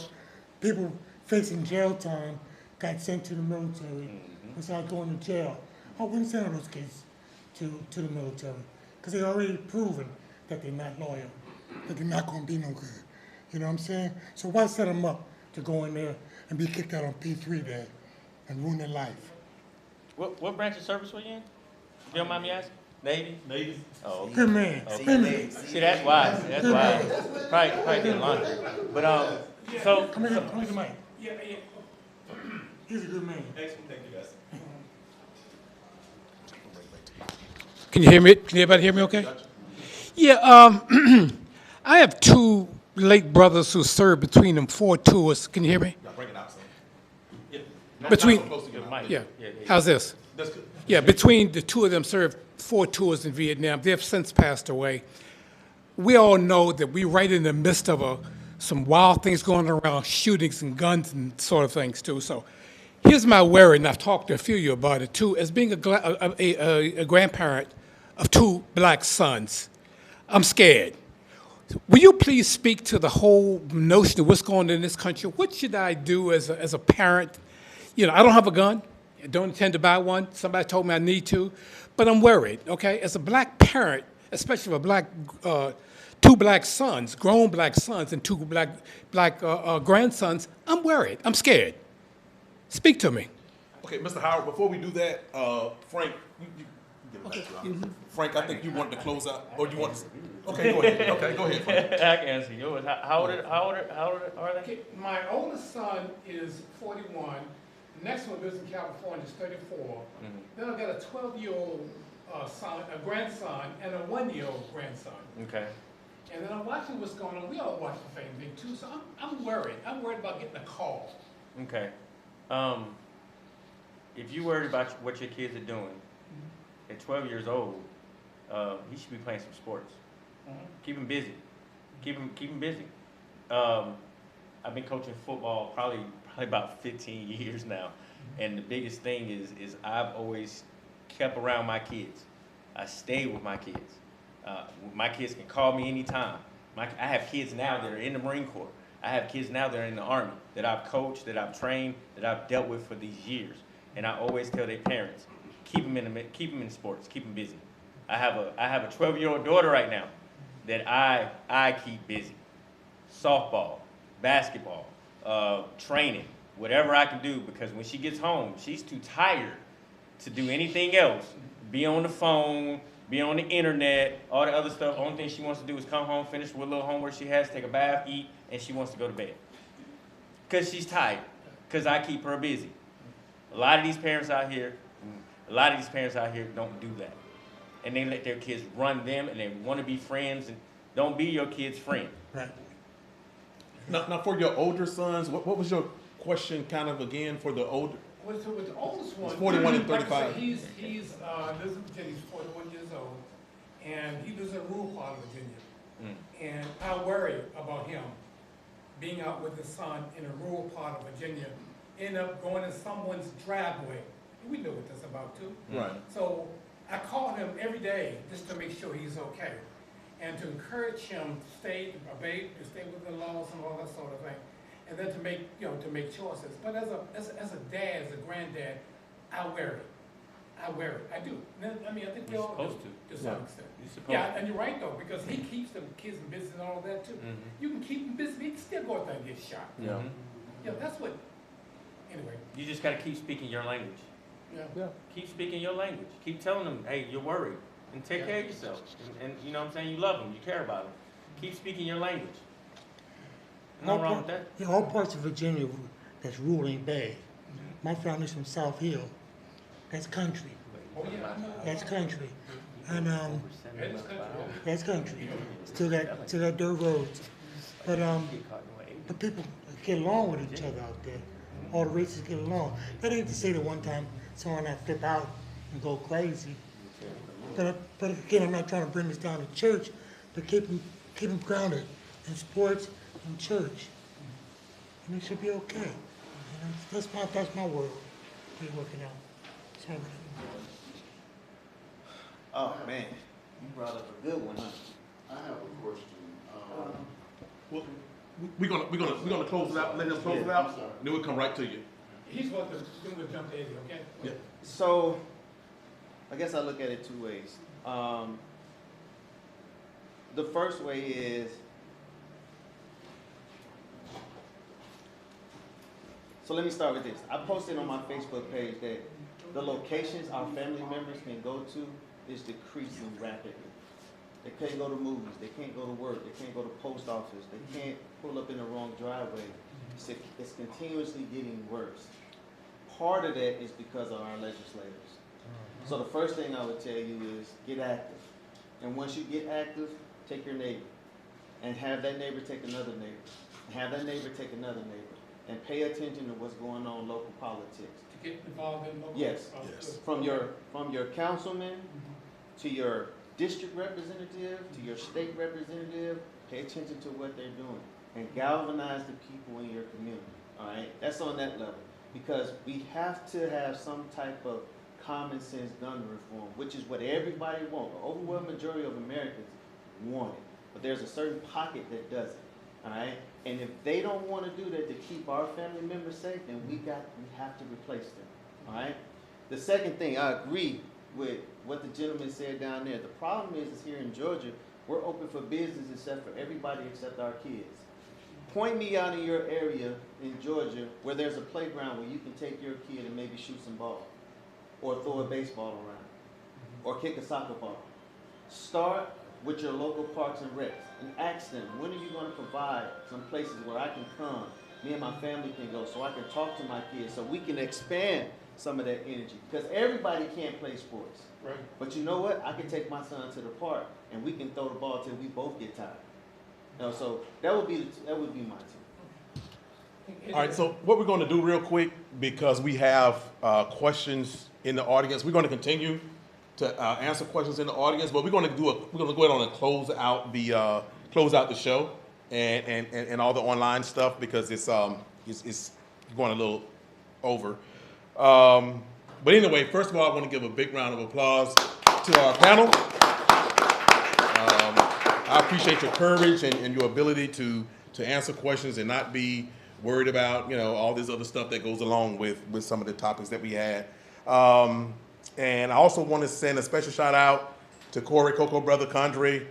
people facing jail time got sent to the military and started going to jail. I wouldn't send all those kids to the military because they already proven that they're not loyal, that they're not going to be no good. You know what I'm saying? So why set them up to go in there and be kicked out on P3 day and ruin their life? What branch of service were you in? You don't mind me asking? Navy? Navy. Oh, okay. Good man. Okay. Good man. See, that's wise. That's wise. Probably did laundry. But so Come here to the mic. Yeah. He's a good man. Excellent, thank you guys. Can you hear me? Can everybody hear me okay? Yeah, I have two late brothers who served between them 4 tours. Can you hear me? Bring it out, son. Yeah. Between- Not so close to your mic. Yeah. How's this? That's good. Yeah, between the two of them served 4 tours in Vietnam. They've since passed away. We all know that we're right in the midst of some wild things going around, shootings and guns and sort of things too. So here's my worry, and I've talked to a few of you about it too. As being a grandparent of 2 black sons, I'm scared. Will you please speak to the whole notion of what's going on in this country? What should I do as a parent? You know, I don't have a gun. I don't intend to buy one. Somebody told me I need to, but I'm worried, okay? As a black parent, especially for 2 black sons, grown black sons, and 2 black grandsons, I'm worried. I'm scared. Speak to me. Okay, Mr. Howard, before we do that, Frank, Frank, I think you wanted to close out, or you want to, okay, go ahead. Okay, go ahead, Frank. I can answer yours. How old are they? Okay, my oldest son is 41. The next one lives in California, is 34. Then I've got a 12-year-old son, a grandson, and a 1-year-old grandson. Okay. And then I'm watching what's going on. We all watch the same thing too, so I'm worried. I'm worried about getting a call. Okay. If you worried about what your kids are doing at 12 years old, he should be playing some sports. Keep him busy. Keep him busy. I've been coaching football probably about 15 years now, and the biggest thing is I've always kept around my kids. I stay with my kids. My kids can call me anytime. I have kids now that are in the Marine Corps. I have kids now that are in the Army that I've coached, that I've trained, that I've dealt with for these years. And I always tell their parents, keep them in sports, keep them busy. I have a 12-year-old daughter right now that I keep busy. Softball, basketball, training, whatever I can do, because when she gets home, she's too tired to do anything else. Be on the phone, be on the internet, all the other stuff. Only thing she wants to do is come home, finish what little homework she has, take a bath, eat, and she wants to go to bed. Because she's tired, because I keep her busy. A lot of these parents out here don't do that. And they let their kids run them, and they want to be friends, and don't be your kid's friend. Right. Now for your older sons, what was your question kind of again for the older? Well, so with the oldest one, He's 41 and like I 35. said, he's lives in Virginia. He's 41 years old, and he lives in a rural part of Virginia. And I worry about him being out with his son in a rural part of Virginia, end up going in someone's driveway. And we know what that's about too. Right. So I call him every day just to make sure he's okay, and to encourage him to stay within the laws and all that sort of thing. And then to make choices. But as a dad, as a granddad, I worry. I do. I mean, I think we all supposed do some extent. You're supposed Yeah, and you're right though, because he keeps the kids busy and all of that too. You can keep him busy, he can still go out there and get shot. Yeah. Yeah, that's what. Anyway. You just got to keep speaking your language. Yeah. Keep speaking your language. Keep telling them, hey, you're worried, and take care of yourself. And you know what I'm saying? You love them. You care about them. Keep speaking your language. Nothing wrong with that. Yeah, all parts of Virginia that's rural ain't bad. My family's from South Hill. That's country. Oh yeah, I know. That's country. And It's country. that's country. Still got dirt roads. But people get along with each other out there. All the races get along. That ain't to say that one time someone I flip out and go crazy. But again, I'm not trying to bring this down to church, but keep them grounded in sports and church, and it should be okay. You know, that's my world. Be working out. Sorry. Oh, man. You brought up a good one, huh? I have a question. Well, we're gonna close it out. Let him close it out. Then we'll come right to you. He's going to jump to Eddie, okay? Yeah. So, I guess I look at it two ways. The first way is, so let me start with this. I posted on my Facebook page that the locations our family members can go to is decreasing rapidly. They can't go to movies, they can't go to work, they can't go to post office, they can't pull up in the wrong driveway. It's continuously getting worse. Part of that is because of our legislators. So the first thing I would tell you is get active. And once you get active, take your neighbor and have that neighbor take another neighbor, and have that neighbor take another neighbor, and pay attention to what's going on in local politics. To get involved in local. Yes. From your councilman to your district representative to your state representative, pay attention to what they're doing and galvanize the people in your community. All right, that's on that level, because we have to have some type of common sense gun reform, which is what everybody wants. The overwhelming majority of Americans want it, but there's a certain pocket that doesn't. All right, and if they don't want to do that to keep our family members safe, then we have to replace them. All right. The second thing, I agree with what the gentleman said down there. The problem is here in Georgia, we're open for business except for everybody except our kids. Point me out in your area in Georgia where there's a playground where you can take your kid and maybe shoot some ball or throw a baseball around. or kick a soccer ball. Start with your local parks and recs and ask them, when are you going to provide some places where I can come, me and my family can go, so I can talk to my kids, so we can expand some of that energy. Because everybody can't play sports. Right. But you know what? I can take my son to the park and we can throw the ball till we both get tired. You know, so that would be my team. All right, so what we're going to do real quick, because we have questions in the audience, we're going to continue to answer questions in the audience, but we're going to go ahead on and close out the show and all the online stuff, because it's going a little over. But anyway, first of all, I want to give a big round of applause to our panel. I appreciate your courage and your ability to answer questions and not be worried about, you know, all this other stuff that goes along with some of the topics that we had. And I also want to send a special shout out to Corey Coco Brother Condre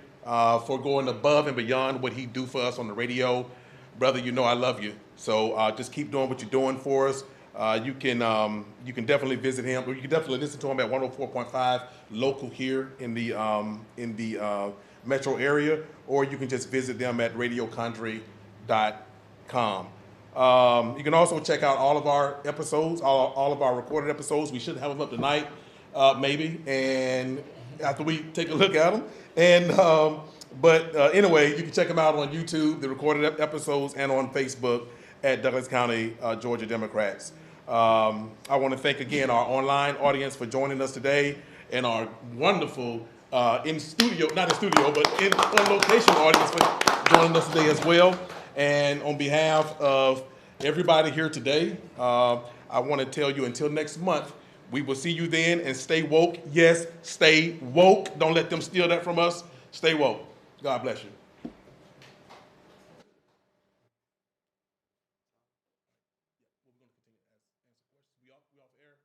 for going above and beyond what he do for us on the radio. Brother, you know I love you. So just keep doing what you're doing for us. You can definitely visit him, or you can definitely listen to him at 104.5 local here in the metro area, or you can just visit them at radiocondre.com. You can also check out all of our episodes, all of our recorded episodes. We should have them up tonight, maybe, and after we take a look at them. And but anyway, you can check them out on YouTube, the recorded episodes, and on Facebook at Douglas County, Georgia Democrats. I want to thank again our online audience for joining us today, and our wonderful not in studio, but on location audience for joining us today as well. And on behalf of everybody here today, I want to tell you, until next month, we will see you then, and stay woke. Yes, stay woke. Don't let them steal that from us. Stay woke. God bless you. We off the air?